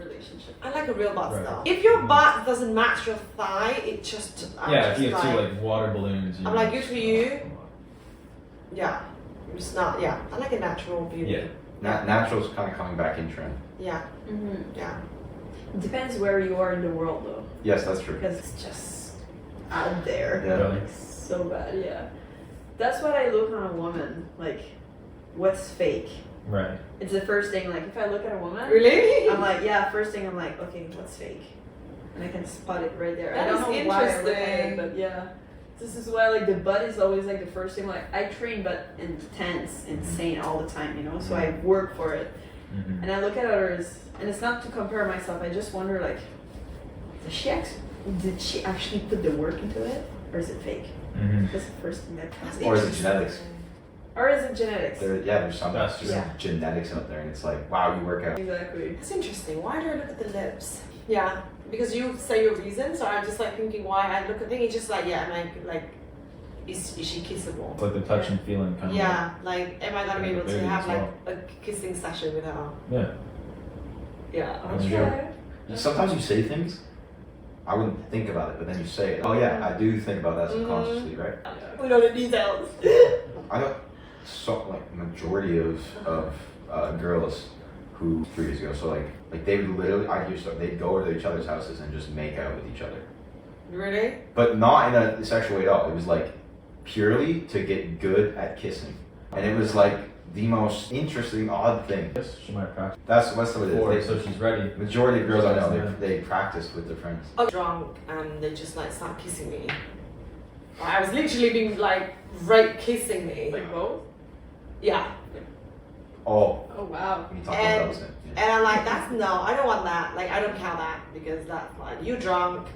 relationship. I like a real butt Right. style. If your butt doesn't match your thigh, it just I'm Yeah, if just you have two like water balloons. I'm like, good for you. Yeah. It's not yeah. I like a natural beauty. Yeah. Natural's kind of coming back in trend. Yeah. Mm-hmm. Yeah. It depends where you are in the world though, Yes, that's true. because it's just out there. Yeah. Really? So bad, yeah. That's what I look on a woman. Like, what's fake? Right. It's the first thing. Like, if I look at a woman, Really? I'm like, yeah. First thing, I'm like, okay, what's fake? And I can spot it right there. That I don't is know why I look at interesting. it, but yeah. This is why like the butt is always like the first thing. Like I train butt intense, insane all the time, you know. So I work for it, Mm-hmm. and I look at others, and it's not to compare myself. I just wonder like, did she actually put the work into it, or is it fake? Mm-hmm. That's the first thing that comes. Or is it genetics? Or is it genetics? There's some That's just true. genetics out there, and it's like, wow, you work out. Exactly. That's interesting. Why do I look at the lips? Yeah. Because you say your reason, so I'm just like thinking why I look at things. It's just like yeah, like is she kissable? It's like the touch and feeling kind of. Yeah, like am I gonna be Like a able to baby have as like a kissing session with her? Yeah. Yeah. That's Okay. Sometimes you say things, I wouldn't think about it, but then you say it. Oh yeah, I do think about that subconsciously, right? We know the details. I know so like majority of girls who 3 years ago, so like they would literally I'd hear stuff, they'd go to each other's houses and just make out with each other. Really? But not in a sexual way at all. It was like purely to get good at kissing. And it was like the most interesting, odd thing. Yes, she might practice. That's what it Or is. so she's ready. Majority of girls I know, Yeah. they practiced with their friends. I was drunk and they just like start kissing me. I was literally being like rape kissing me. Like both. Yeah. Oh, Oh wow. when you talk And- about those things. Yeah. And I'm like, that's no, I don't want that. Like I don't count that because that's like you drunk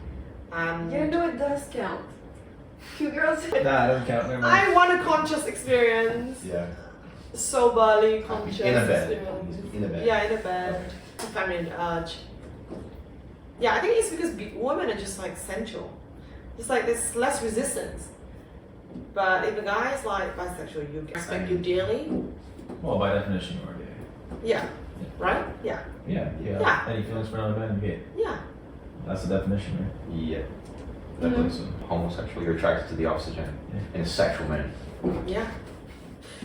and You know it does count. Few girls. Nah, it doesn't count. Never mind. I want a conscious experience. Yeah. Soberly conscious In a bed. experience. In a bed. Yeah, in a bed. Feminine urge. Yeah, I think it's because women are just like sensual. It's like there's less resistance. But if a guy is like bisexual, you respect you dearly. Well, by definition, you are gay. Yeah. Right? Yeah. Yeah. Yeah. Any feelings for another man, you're gay. Yeah. That's the definition, right? Yeah. Definitely so. Homosexual, you're attracted to the opposite gender. In a sexual manner. Yeah.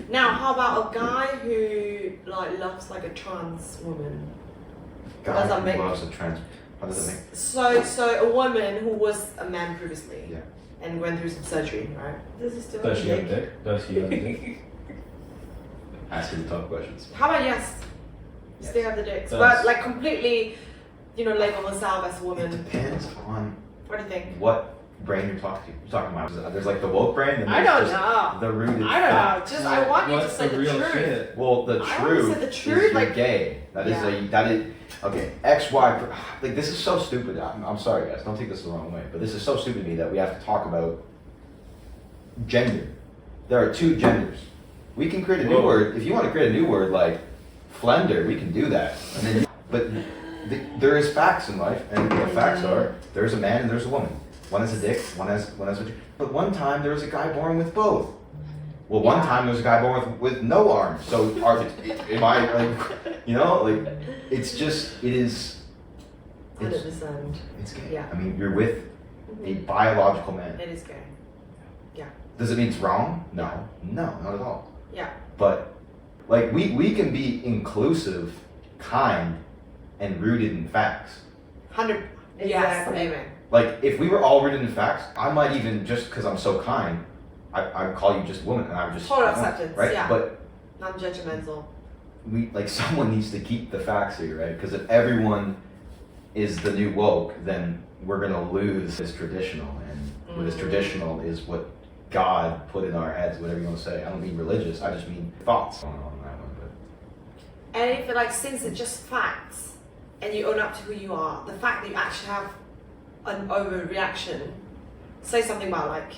Now, how about a guy who like loves like a trans woman? God, does that make- loves a trans. How does that make? So a woman who was a man previously Yeah. and went through some surgery, right? This is still Does she have a big. dick? Does he have a dick? Asking the tough questions. How about yes? Yes. Still have the dicks, Does. but like completely, label herself as a It woman. depends on What do you think? what brain you're talking to. You're talking about. There's like the woke brain, and I there's don't just know. the rooted. I don't know. Just I want you to What's say the the real truth. shit? Well, the I want to truth, say the is truth, you're like- gay. That is Yeah. that is okay. X, Y. Like this is so stupid. I'm sorry, guys. Don't take this the wrong way, but this is so stupid to me that we have to talk about gender. There are two genders. We can create a new Whoa. word. If you want to create a new word like flender, we can do that. And then, but there is facts in life, and the facts are there's a man and there's a woman. One has a dick, one has but one time there was a guy born with both. Well, one time there was a guy born with no arms. So am I like, you know, like it's just it is. 100%. It's gay. Yeah. I mean, you're with a biological man. It is gay. Does it mean it's wrong? No, not at all. Yeah. But like we can be inclusive, kind, and rooted in facts. 100. Yes. Exactly. Amen. Like if we were all rooted in facts, I might even just because I'm so kind, I'd call you just woman, and I would just Total acceptance, right? yeah. But Non-judgmental. we like someone needs to keep the facts here, right? Because if everyone is the new woke, then we're gonna lose this traditional, and what is traditional is what God put in our heads, whatever you want to say. I don't mean religious, I just mean thoughts going on in that one. But And if like since it's just facts and you own up to who you are, the fact that you actually have an overreaction, say something about like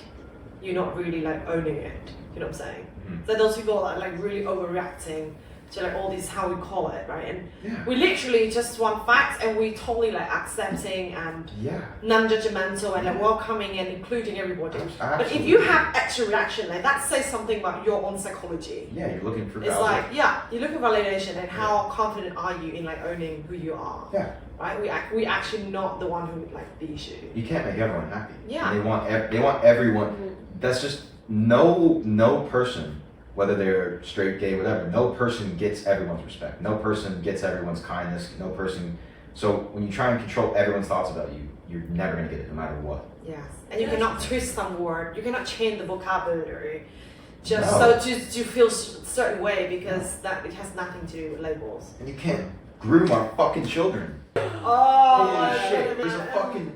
you're not really like owning it. You know what I'm saying? Mhm. So those people are like really overreacting to like all these how we call it, right? And yeah, we literally just want facts and we totally like accepting and yeah, non-judgmental and like welcoming and including everybody. But if absolutely. you have extra reaction, like that says something about your own psychology. Yeah, you're looking for It's validation. like, yeah, you're looking for validation and how confident are you in like owning who you are, Yeah, right? We actually not the one who like the issue. you can't make everyone happy. Yeah. And they want everyone. That's just no person, whether they're straight, gay, whatever. No person gets everyone's respect. No person gets everyone's kindness. No person. So when you try and control everyone's thoughts about you, you're never gonna get it, no matter what. Yes, and you cannot twist some word. You cannot change the vocabulary just No. so to feel a certain way because that it has nothing to do with labels. And you can't groom our fucking children. Oh, Holy shit! There's a fucking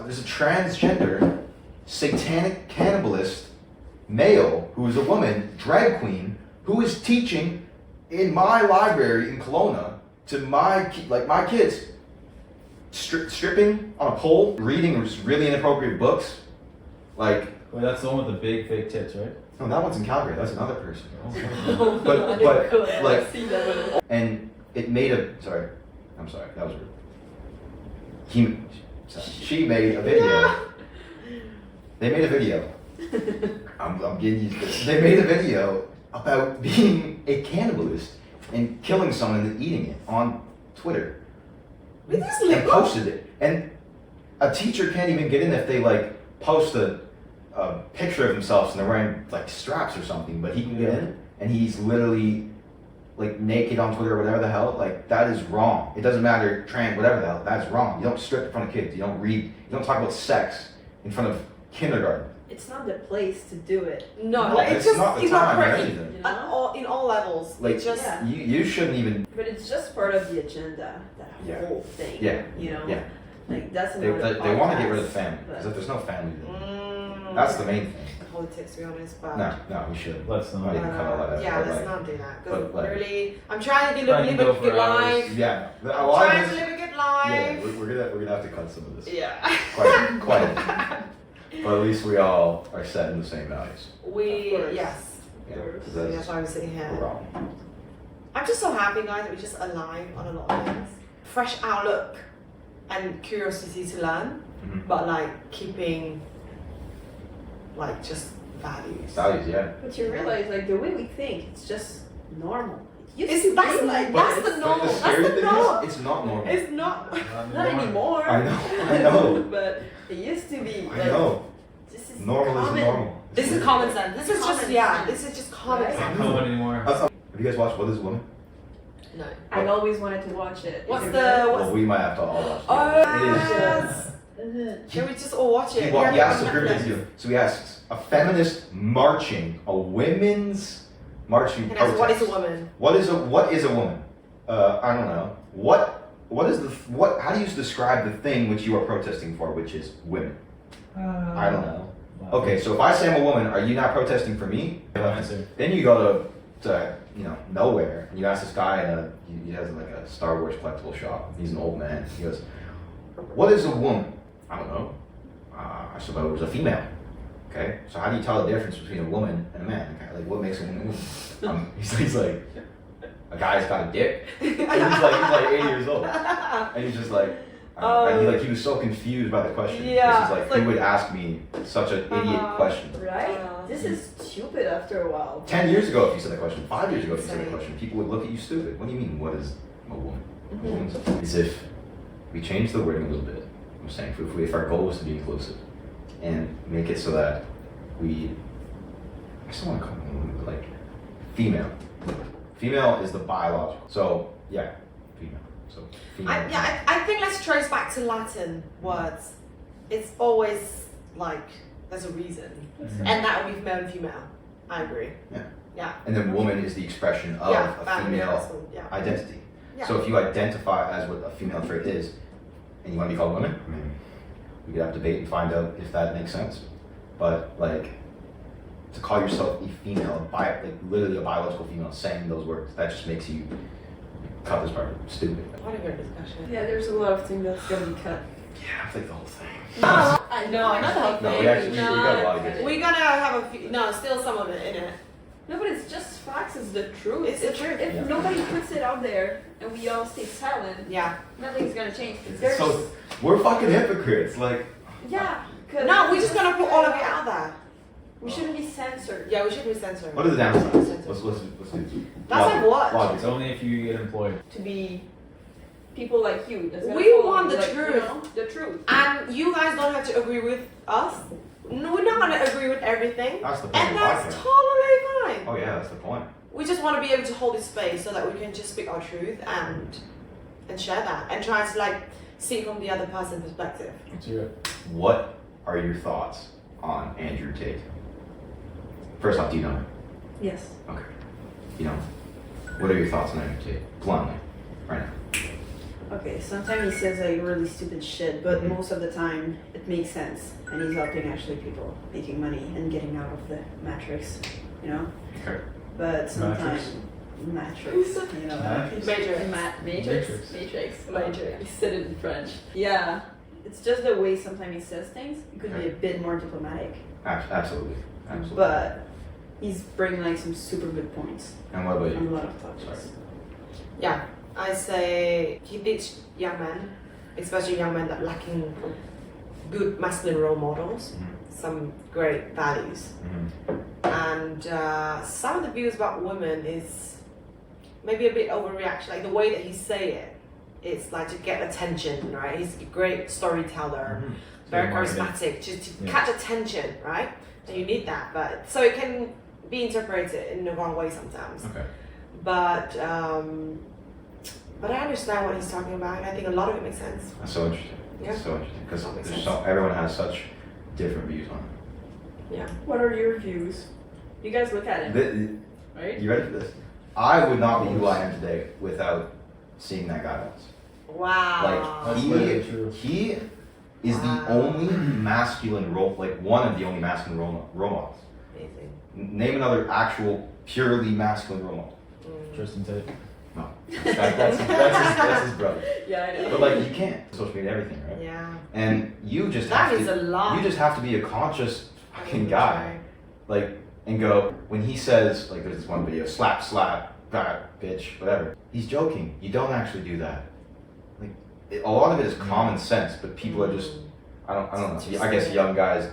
there's a transgender, satanic cannibalist male who is a woman, drag queen, who is teaching in my library in Kelowna to my kids, stripping on a pole, reading really inappropriate books, like. Wait, that's the one with the big fake tits, right? No, that one's in Calgary. That's another person. Oh. But like, See that one. and it made I'm sorry, that was rude. She made a video. They made a video. I'm getting used to this. They made a video about being a cannibalist and killing someone and then eating it on Twitter. With this And label? posted it. And a teacher can't even get in if they like post a picture of themselves and they're wearing like straps or something, but he can get in and he's literally like naked on Twitter or whatever the hell. Like that is wrong. It doesn't matter, trans, whatever the hell, that's wrong. You don't strip in front of kids, you don't read, you don't talk about sex in front of kindergarten. It's not the place to do it. No, like it's it's just not the it's not time or pretty. anything. You At know? all, in all levels. Like, It just Yeah. You shouldn't even. But it's just part of the agenda, that Yeah. whole thing. Yeah. You know? Yeah. Like that's They another want to get rid of podcast, the family because but- if there's no family, then that's the main thing. politics, to be honest. But No, we should. Let's Not not. even cut all that out. yeah, but, let's like, not do that. but, Because like- really, I'm trying to Trying to live go a good for hours. life. Yeah, I'm a lot trying of to this. live a good Yeah, life. we're gonna have to cut some of this. Yeah. Quite. But at least we all are set in the same values. We Of course. yes. Yeah, 'cause So that's that's why I'm sitting we're here. wrong. I'm just so happy, guys, that we just align on a lot of things. Fresh outlook and curiosity to learn, Mhm. but like keeping like just values. Values, yeah. But you realize, like, the way we think, it's just normal. It used It's to that's be like that's this. the normal. But the That's scary the thing norm. is, it's not normal. It's not. Not anymore. I know. But it used to be. I like, know. This is Normal common. isn't normal. This is common sense. This is just Common yeah. sense. This is just common Right? Not sense. common anymore. Have you guys watched What Is a Woman? No. I always wanted to watch it. What's Is it the good? what's Well, we might have to all watch it. Oh It is. yes. Can we just all watch it? He Yeah, asked a yeah, group yeah. interview. So he asks a feminist marching, a women's marching And that's protest. what is a woman? What is a woman? I don't know. What is how do you describe the thing which you are protesting for, which is women? I don't know. Okay, so if I say I'm a woman, are you not protesting for me? Answer. Then you go to nowhere and you ask this guy he has like a Star Wars collectible shop. He's an old man. He goes, "What is a woman?" I don't know. I suppose a female. Okay, so how do you tell the difference between a woman and a man? Okay, like what makes a woman? He's like, a guy's got a dick. And he's like 80 years old, and he's just like, And he was so confused by the question. Yeah, This is like, like- who would ask me such an idiot question? Right? This is stupid after a while. 10 years ago, if you said that question, 5 years ago, if you said that Insane. question, people would look at you stupid. What do you mean, what is a woman? Mm-hmm. A woman's is if we change the wording a little bit. I'm saying if our goal was to be inclusive and make it so that I still want to call them women, but like female. Female is the biological. So yeah, female. So female. I think let's trace back to Latin words. It's always like there's a reason, and that would be male and female. I agree. Yeah. Yeah. And then woman is the expression of Yeah, a that- female masculine, yeah. identity. Yeah. So if you identify as what a female trait is, and you want to be called women, I mean, we could have debate and find out if that makes sense. But like, to call yourself a female, like literally a biological female, saying those words, that just makes you cut this part stupid. What a great discussion. Yeah, there's a lot of things that's gonna be cut. Yeah, I think the whole thing. No, I no, not the whole No, thing. we actually we got a lot of good. We're gonna have a few. No, still some of it in it. No, but it's just facts. It's the truth. It's the truth. If Yeah. nobody puts it out there and we all stay silent, Yeah. nothing's gonna change. So we're fucking hypocrites. Like, yeah. 'Cause No, we're just gonna put all of it out there. We shouldn't be censored. Yeah, we should be censored. what are the downsides? Let's do. That's like what? Logic. It's only if you get employed. To be people like you. That's gonna We follow want you, the like, truth. You know, the truth. And you guys don't have to agree with us. No, we're not gonna agree with everything. That's the point And of the that's podcast. totally fine. Oh yeah, that's the point. We just want to be able to hold this space so that we can just speak our truth and share that and try to like see it from the other person's perspective. Let's hear it. What are your thoughts on Andrew Tate? First off, do you know him? Yes. Okay. You know, what are your thoughts on Andrew Tate? Bluntly, right now. Okay, sometimes he says like really stupid shit, but most of the time it makes sense, and he's helping actually people making money and getting out of the matrix, you know. Okay. But sometimes matrix, you know. Matrix? Matrix. Matrix. Matrix. Matrix. He said it in French. Yeah, it's just the way sometimes he says things. He could be Okay. a bit more diplomatic, Absolutely. Absolutely. but he's bringing like some super good points And what about on you? a lot of topics. Yeah, I say he teach young men, especially young men that lacking good masculine role models, some great values. Mm-hmm. And some of the views about women is maybe a bit overreaction, like the way that he say it. It's like to get attention, right? He's a great storyteller, Mm-hmm. very marketing. charismatic, just to Yeah. catch attention, right? And you need that, but so it can be interpreted in the wrong way sometimes. Okay. But I understand what he's talking about, and I think a lot of it makes sense. That's so interesting. Yeah. It's so interesting because That makes there's sense. everyone has such different views on it. Yeah. What are your views? You guys look at it, right? You ready for this? I would not be who I am today without seeing that guy once. Wow. Like That's literally true. he is the Wow. only masculine role, like one of the only masculine role models. Amazing. Name another actual purely masculine role model. Tristan Tate. No, that's his brother. Yeah, I know. But like you can't social media everything, right? Yeah. And you just That have means to, a lot. you just have to be a conscious fucking guy, like, and go when he says like there's this one video, slap, bitch, whatever. He's joking. You don't actually do that. Like a lot of it is common sense, but people are just I don't know. I guess young guys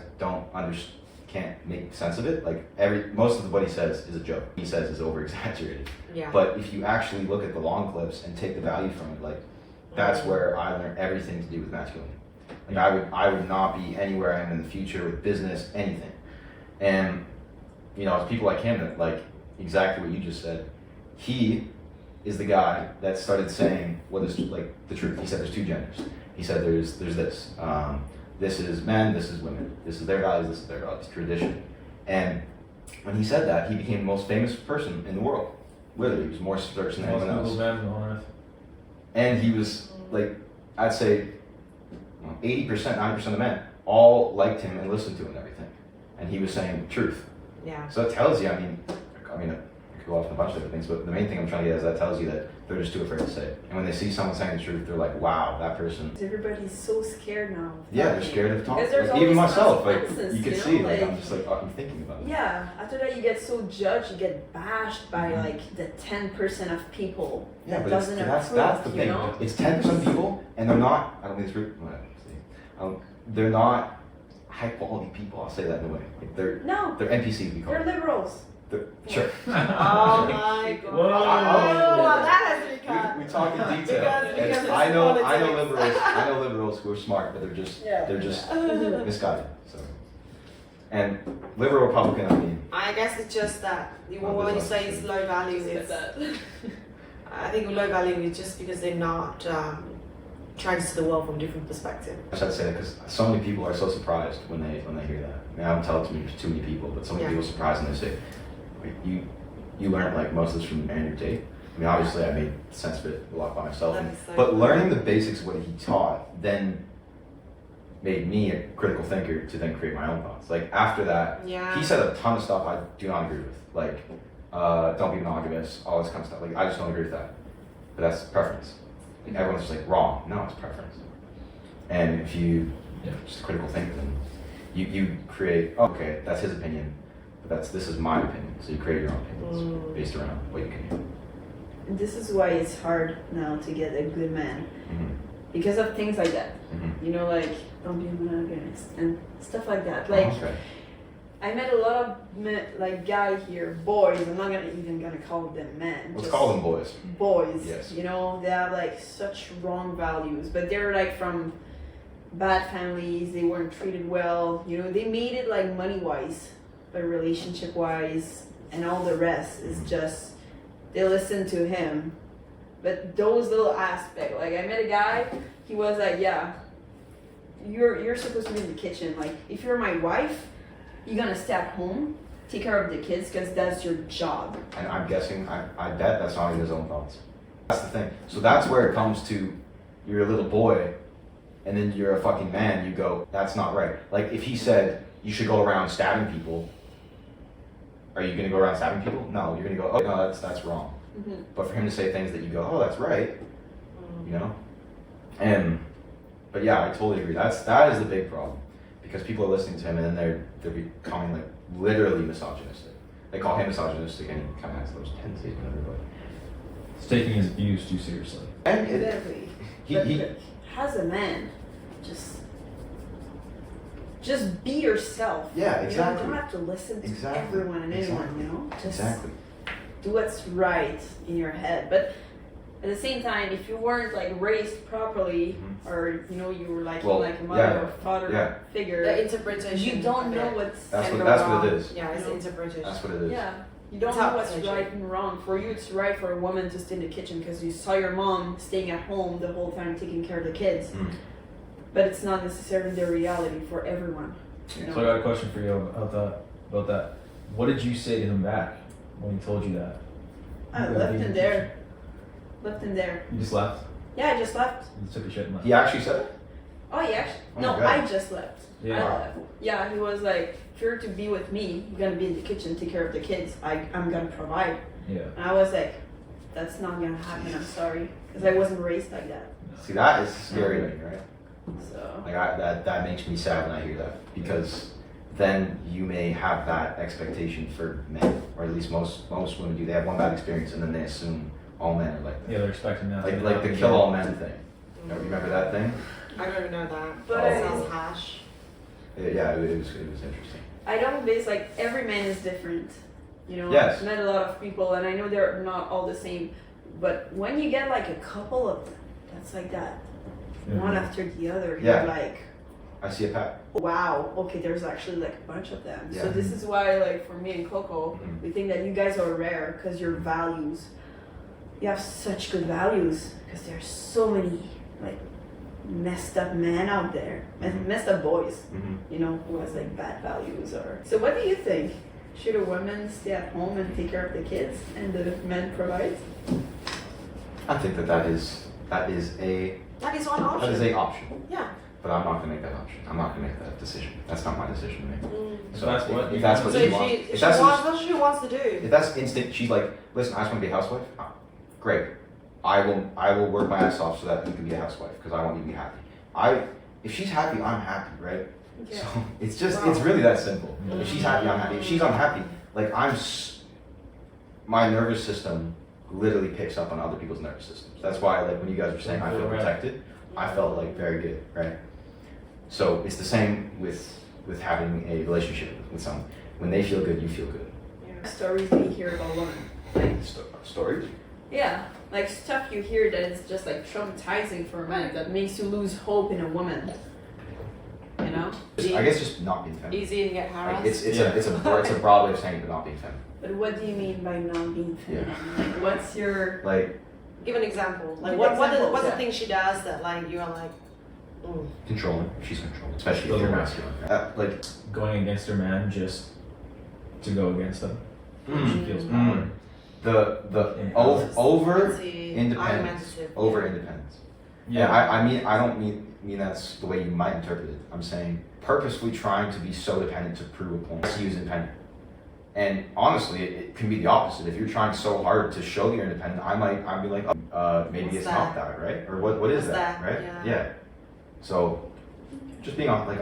can't make sense of it. Like most of what he says is a joke. He says is over exaggerated. Yeah. But if you actually look at the long clips and take the value from it, like that's where I learned everything to do with masculinity. Like I would not be anywhere I am in the future with business, anything. And you know, it's people like him that like exactly what you just said. He is the guy that started saying what is like the truth. He said there's two genders. He said there's this. This is men, this is women. This is their values, this is their values, tradition. And when he said that, he became the most famous person in the world. Literally, he was more searched than anyone else. Man on earth. And he was like, I'd say 80%, 90% of men all liked him and listened to him and everything. And he was saying the truth. Yeah. So it tells you, I mean, a go off on a bunch of different things, but the main thing I'm trying to get is that tells you that they're just too afraid to say it. And when they see someone saying the truth, they're like, wow, that person. Everybody's so scared now. of Yeah, they're talking. scared of talking. Because there's Like, even always myself, like consequences, you can you see, know, like I'm like- just like, oh, I'm thinking about it. Yeah, after that you get so judged, you get bashed by Mhm. like the 10% of people Yeah, that but it's, doesn't that's approve, the you thing. know? It's 10% of people, and they're not. I don't think it's rude. They're not high quality people. I'll say that in a way. Like No, they're NPCs. We call they're them. liberals. Sure. Oh my god. Whoa. Oh, that has to be cut. We talk in detail. Because And it's I know politics. liberals. I know liberals who are smart, but they're just misguided. So, and liberal Republican, I mean, I guess it's just that Well, when you there's say it's low value, it's, I think low value is just because they're not trying to see the world from different perspective. I should say that because so many people are so surprised when they hear that. I mean, I don't tell it to me too many people, but so many Yeah. people are surprised and they say, "Wait, you learned like most of this from Andrew Tate." I mean, obviously, I made sense of it a lot by myself, That is so but cool. learning the basics of what he taught then made me a critical thinker to then create my own thoughts. Like after that, Yeah. he said a ton of stuff I do not agree with, like don't be monogamous, all this kind of stuff. Like I just don't agree with that. But that's preference. Like, everyone's just like wrong. No, it's preference. And if you just a critical thinker, then you create. Oh, okay, that's his opinion, but this is my opinion. So you create your own opinions based around what you can hear. And this is why it's hard now to get a good man Mm-hmm. because of things like that. Mm-hmm. You know, like don't be monogamous and stuff like that. Like okay. I met a lot of men, like guy here, boys. I'm not gonna call them men. Let's just call them boys. boys. Yes. You know, they have like such wrong values, but they're like from bad families. They weren't treated well. You know, they made it like money wise, but relationship wise, and all the rest is just they listen to him. But those little aspects, like I met a guy, he was like, yeah, you're supposed to be in the kitchen. Like if you're my wife, you're gonna stay at home, take care of the kids, because that's your job. And I'm guessing, I bet that's not even his own thoughts. That's the thing. So that's where it comes to, you're a little boy, and then you're a fucking man, you go, that's not right. Like if he said, you should go around stabbing people, are you gonna go around stabbing people? No, you're gonna go, oh no, that's wrong. Mm-hmm. But for him to say things that you go, oh, that's right, you know? But yeah, I totally agree. That is the big problem. Because people are listening to him and then they're becoming like literally misogynistic. They call him misogynistic and he kind of has those tendencies and everybody. He's taking his views too seriously. And Exactly. he As a man, just be yourself. Yeah, You exactly. don't have to listen to Exactly. everyone and anyone, Exactly. you know? Just Exactly. do what's right in your head. But at the same time, if you weren't like raised properly, or you know, you were like Well, like a mother yeah, or father yeah. figure, The interpretation. you don't of know it what's That's can what go that's what wrong. it is. Yeah, it's You know? interpretation. That's what it is. yeah. You don't It's know up what's to right and wrong. For you, it's right for a woman to stay in the kitchen because you saw your mom staying at home the whole time taking care of the kids. Mm. But it's not necessarily the reality for everyone. You know? So I got a question for you about that. What did you say to him back when he told you that? I You left gotta be him in the there. Left him there. kitchen. You just left? Yeah, I just left. You took your shit and left? He actually said it? Oh, yeah. Actually, Oh no, my God. I just left. Yeah. I left. Yeah, he was like, if you're to be with me, you're gonna be in the kitchen, take care of the kids. I'm gonna provide. Yeah. And I was like, that's not gonna happen. I'm sorry, because I wasn't raised like that. See, that is scary to me, right? So Like that makes me sad when I hear that, because then you may have that expectation for men, or at least most women do. They have one bad experience and then they assume all men are like that. Yeah, they're expecting that. Like the kill all men thing. You know, remember that thing? I don't even know that. But It sounds harsh. Yeah, it was interesting. I don't base like every man is different. You know, Yes. I've met a lot of people, and I know they're not all the same. But when you get like a couple of them, that's like that, one after the other, Yeah. you're like, I see a pattern. wow, okay, there's actually like a bunch of them. So Yeah. this is why, like for me and Coco, Mhm. we think that you guys are rare because your values, you have such good values because there's so many like messed up men out there, Mhm. messed up boys, Mm-hmm. you know, who has like bad values or. So what do you think? Should a woman stay at home and take care of the kids and the men provide? I think that is a That is one option. option. Yeah. but I'm not gonna make that option. I'm not gonna make that decision. That's not my decision to make. So that's what. If that's what So she if wants, if if she that's wants what she wants to do. if that's instinct, she's like, listen, I just want to be a housewife. Ah, great. I will work my ass off so that you can be a housewife because I want you to be happy. If she's happy, I'm happy, right? Yeah. So it's just it's really that simple. If she's happy, I'm happy. If she's unhappy, like my nervous system literally picks up on other people's nervous systems. That's why, like, when you guys were saying I feel protected, I felt like very good, right? So it's the same with having a relationship with someone. When they feel good, you feel good. Yeah. Stories we hear about women, like Stories? yeah, like stuff you hear that is just like traumatizing for a man that makes you lose hope in a woman. You know? I guess just not being feminine. Easy to get harassed. Like it's a broad way of saying it, but not being feminine. But what do you mean by not being feminine? Like, what's your Like Give an example. Like Give what's examples, the yeah. thing she does that like you're like, controlling. She's controlling, especially if you're masculine. Like Going against her man just to go against them. She feels Mm. power. the Yeah. over anti- independence. argumentative. Over independence. Yeah, I don't mean that's the way you might interpret it. I'm saying purposefully trying to be so dependent to prove a point. See who's independent. And honestly, it can be the opposite. If you're trying so hard to show that you're independent, I'd be like, maybe What's it's that? not that, right? Or what is What's that, that? right? Yeah. So just being authentic.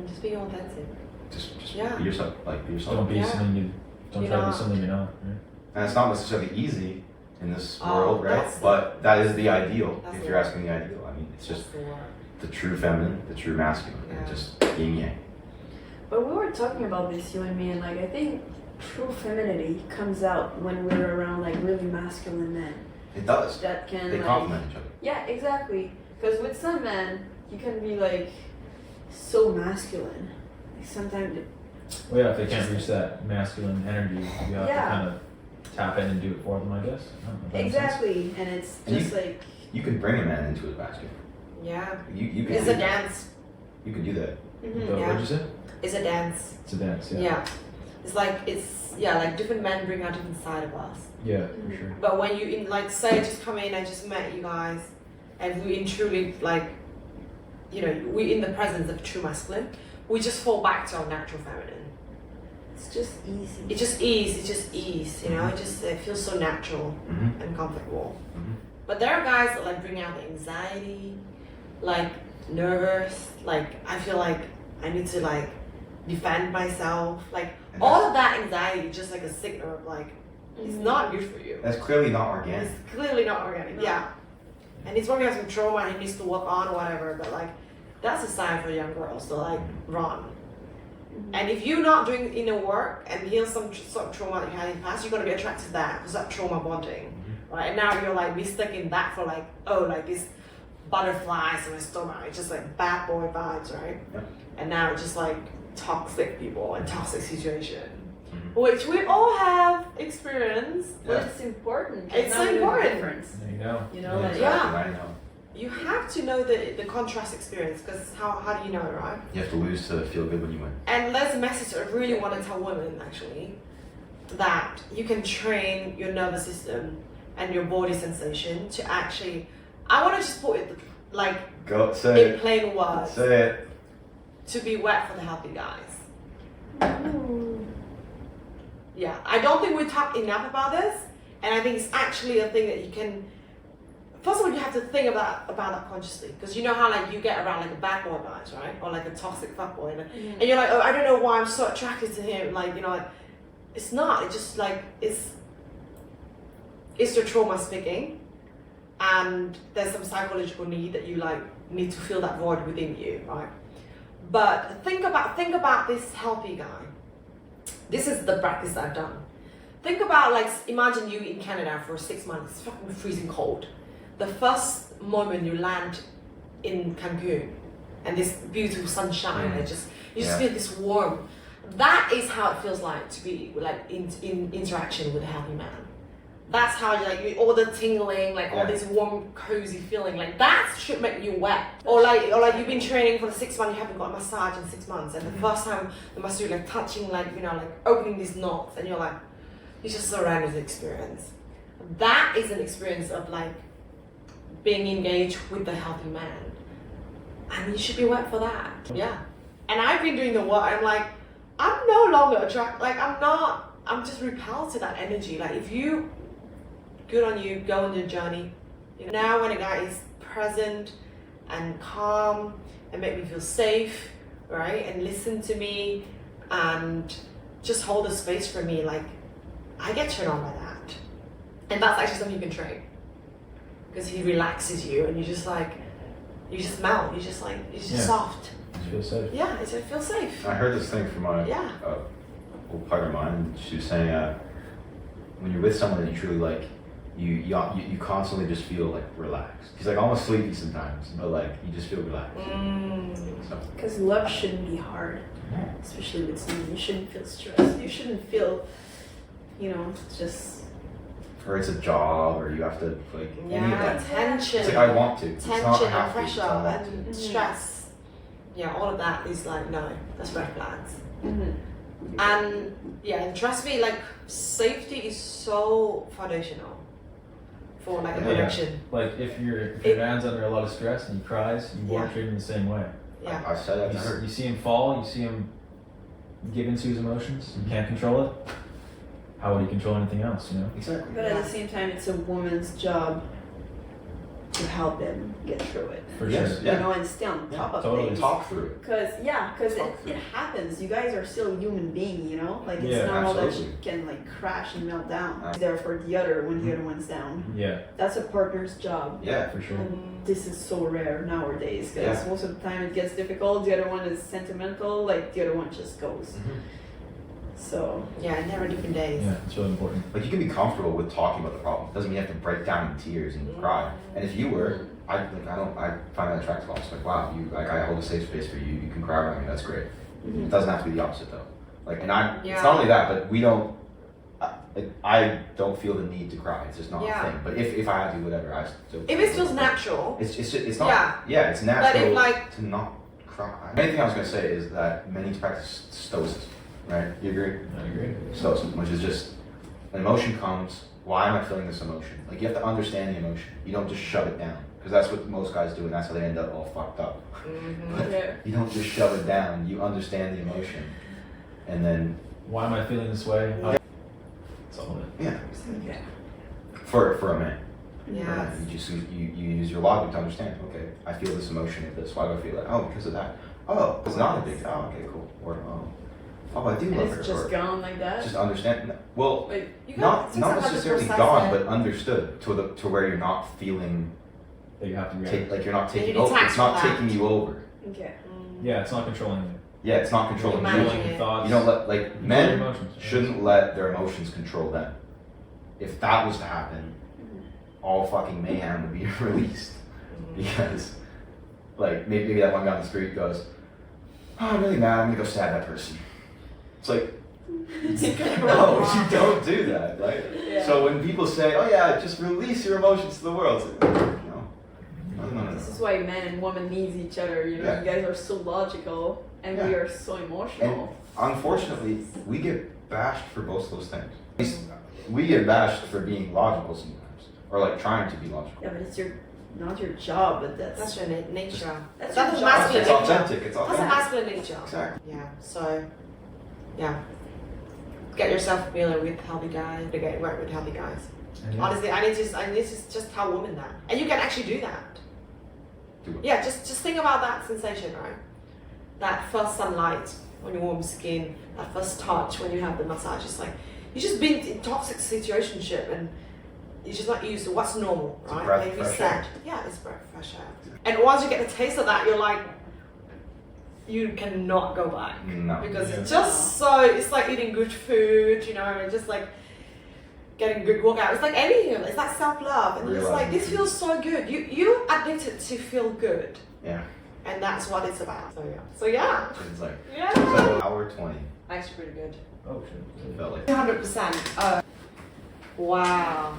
Just being authentic. Just Yeah. be yourself. Like be yourself. Don't be Yeah. something you don't You're try to not. be something you're not. Right? And it's not necessarily easy in this Oh, world, right? that's- But that is the ideal. That's If the you're word. asking the ideal, I mean, it's just That's the word. the true feminine, the true masculine, and Yeah. just yin yang. But we were talking about this, you and me, and like I think true femininity comes out when we're around like really masculine men It does. that can They like complement each other. yeah, exactly. Because with some men, you can be like so masculine. Like sometimes Well, yeah, if they can't reach that masculine energy, you have Yeah. to kind of tap in and do it for them, I guess. I don't know if that makes sense. exactly, and it's And just like You can bring a man into his masculine. Yeah. You can. It's do a that. dance. You can do that. So Yeah. What'd you say? It's a dance. It's a dance, yeah. Yeah. It's like different men bring out different side of us. Yeah, for sure. But when you like say I just come in, I just met you guys, and we in truly like, we in the presence of true masculine, we just fall back to our natural feminine. it's just easy. It just ease, it feels so natural Mm-hmm. and comfortable. Mhm. But there are guys that like bring out the anxiety, like nervous, like I feel like I need to like defend myself, like And all of that anxiety, just like a signal of like it's not good for you. That's clearly not organic. It's clearly not organic. No. Yeah, and he's probably has some trauma and he needs to work on or whatever. But like that's a sign for young girls to like run. And if you're not doing inner work and heal some sort of trauma that you had in the past, you're gonna be attracted to that because that trauma bonding, right? And now you're like mistaking that for like, oh, like this butterflies in my stomach. It's just like bad boy vibes, right? Yep. And now it's just like toxic people and toxic situation, Mhm. which we all have experienced. But Yeah. it's important. 'cause It's now we know the important. difference. There you go. You know, Yeah. like Yeah. I know. You have to know the contrast experience because how do you know, right? You have to lose to feel good when you win. And there's a message I really want to tell women actually that you can train your nervous system and your body sensation to actually. I want to just put it like Go say in it. plain words Say it. to be wet for the healthy guys. Yeah, I don't think we talk enough about this, and I think it's actually a thing that you can. First of all, you have to think about that consciously, because you know how like you get around like a bad boy vibes, right, or like a toxic fuckboy, and you're like, oh, I don't know why I'm so attracted to him, like like it's not. It's just like it's your trauma speaking, and there's some psychological need that you like need to fill that void within you, right? But think about this healthy guy. This is the practice I've done. Think about like imagine you in Canada for 6 months, it's fucking freezing cold. The first moment you land in Cancun and this beautiful sunshine, and you just feel this warm. That is how it feels like to be like in interaction with a healthy man. That's how you all the tingling, like all this warm, cozy feeling, like that should make you wet. Or like you've been training for the 6 months, you haven't got a massage in 6 months, and the first time the massage like touching, like like opening these knots, and you're like, you just surrender the experience. That is an experience of like being engaged with the healthy man. and you should be wet for that. Yeah. And I've been doing the work. I'm like, I'm no longer attracted. Like I'm just repelled to that energy. Like if you, good on you, go on your journey. You know, now when a guy is present and calm and make me feel safe, right, and listen to me and just hold a space for me, like I get turned on by that. And that's actually something you can train, because he relaxes you and you just like, you just melt, you just like, it's just soft. You feel safe. Yeah, it feels safe. I heard this thing from a old partner of mine. She was saying, when you're with someone that you truly like, you constantly just feel like relaxed. She's like almost sleepy sometimes, but like you just feel relaxed. Because love shouldn't be hard, especially with someone. You shouldn't feel stressed. You shouldn't feel, you know, just. Or it's a job, or you have to like. Tension. It's like I want to. Tension and pressure and stress. Yeah, all of that is like, no, that's red flags. And yeah, and trust me, like safety is so foundational for like a connection. Like if your man's under a lot of stress and he cries, you won't treat him the same way. Yeah. I said that to her. You see him fall, you see him give into his emotions, you can't control it. How would he control anything else, you know? Exactly. But at the same time, it's a woman's job to help them get through it. For Yes, sure. yeah. You know, and stay on top of totally. things. Talk through it. Because Talk through it happens. You guys are still human beings, you know? Like it's Yeah, normal that absolutely. you can like crash and melt down. There for the other when the other one's down. Yeah, That's a partner's job. Yeah. for sure. And this is so rare nowadays because most of the time it gets difficult. The other one is sentimental. Like the other one just goes. So Yeah, never different days. Yeah, it's really important. Like you can be comfortable with talking about the problem. Doesn't mean you have to break down in tears and cry. And if you were, I find that attractive. Also, like wow, I hold a safe space for you. You can cry around me. That's great. It doesn't have to be the opposite though. Like, and it's not only that, but we don't. I don't feel the need to cry. It's just not a thing. But if I had to, whatever, I still. If it feels natural. It's not. Yeah, it's natural to not cry. The main thing I was gonna say is that men need to practice stoicism. Right? You agree? I agree. Stoicism, which is just an emotion comes. Why am I feeling this emotion? Like you have to understand the emotion. You don't just shove it down, because that's what most guys do, and that's how they end up all fucked up. But you don't just shove it down. You understand the emotion, and then Why am I feeling this way? That's all of it. yeah, for a man. Yeah. You use your logic to understand. Okay, I feel this emotion with this. Why do I feel that? Oh, because of that. Oh, it's not a big. Oh, okay, cool. Or I do and love her. it's just or gone like that. just understand. Well, Like not necessarily process gone, it. but understood to where you're not feeling That you have to react. like you're not taking you over. detach It's not from that. taking you over. okay. Yeah, it's not controlling you. Yeah, it's not controlling You're you. managing Controlling your it. thoughts. You don't let like Control your men emotions. shouldn't let their emotions control them. If that was to happen, all fucking mayhem would be released. Because like maybe that one guy on the street goes, "Oh, I'm really mad. I'm gonna go stab that person." It's like. No, you don't do that, right? Yeah. So when people say, "Oh yeah, just release your emotions to the world," it's like, no. This is why men and women need each other. You know, Yeah. you guys are so logical and we Yeah. are so emotional. Unfortunately, we get bashed for both of those things. At least we get bashed for being logical sometimes, or like trying to be logical. Yeah, but it's not your job, but that's That's your nature. That's That's your a job. masculine It's nature. authentic. It's That's a authentic. masculine nature. Exactly. Yeah. So, yeah. Get yourself familiar with healthy guys. To get work with healthy guys. And yeah, Honestly, and this is just tell women that, and you can actually do that. Do it. Yeah, just think about that sensation, right? That first sunlight on your warm skin, that first touch when you have the massage. It's like you just been in toxic situationship and you're just not used to what's normal, It's a right? breath Like of you fresh said, air. yeah, it's breath of fresh air. And once you get the taste of that, you're like, you cannot go back. No. Because Yeah. it's just so, it's like eating good food, you know, and just like getting good workout. It's like anything, it's like self-love. And it's like, this feels so good. You addicted to feel good. Yeah. And that's what it's about. So yeah. It's like Yeah. so hour 20. Actually pretty good. Oh shit. It felt like. 100%. Wow.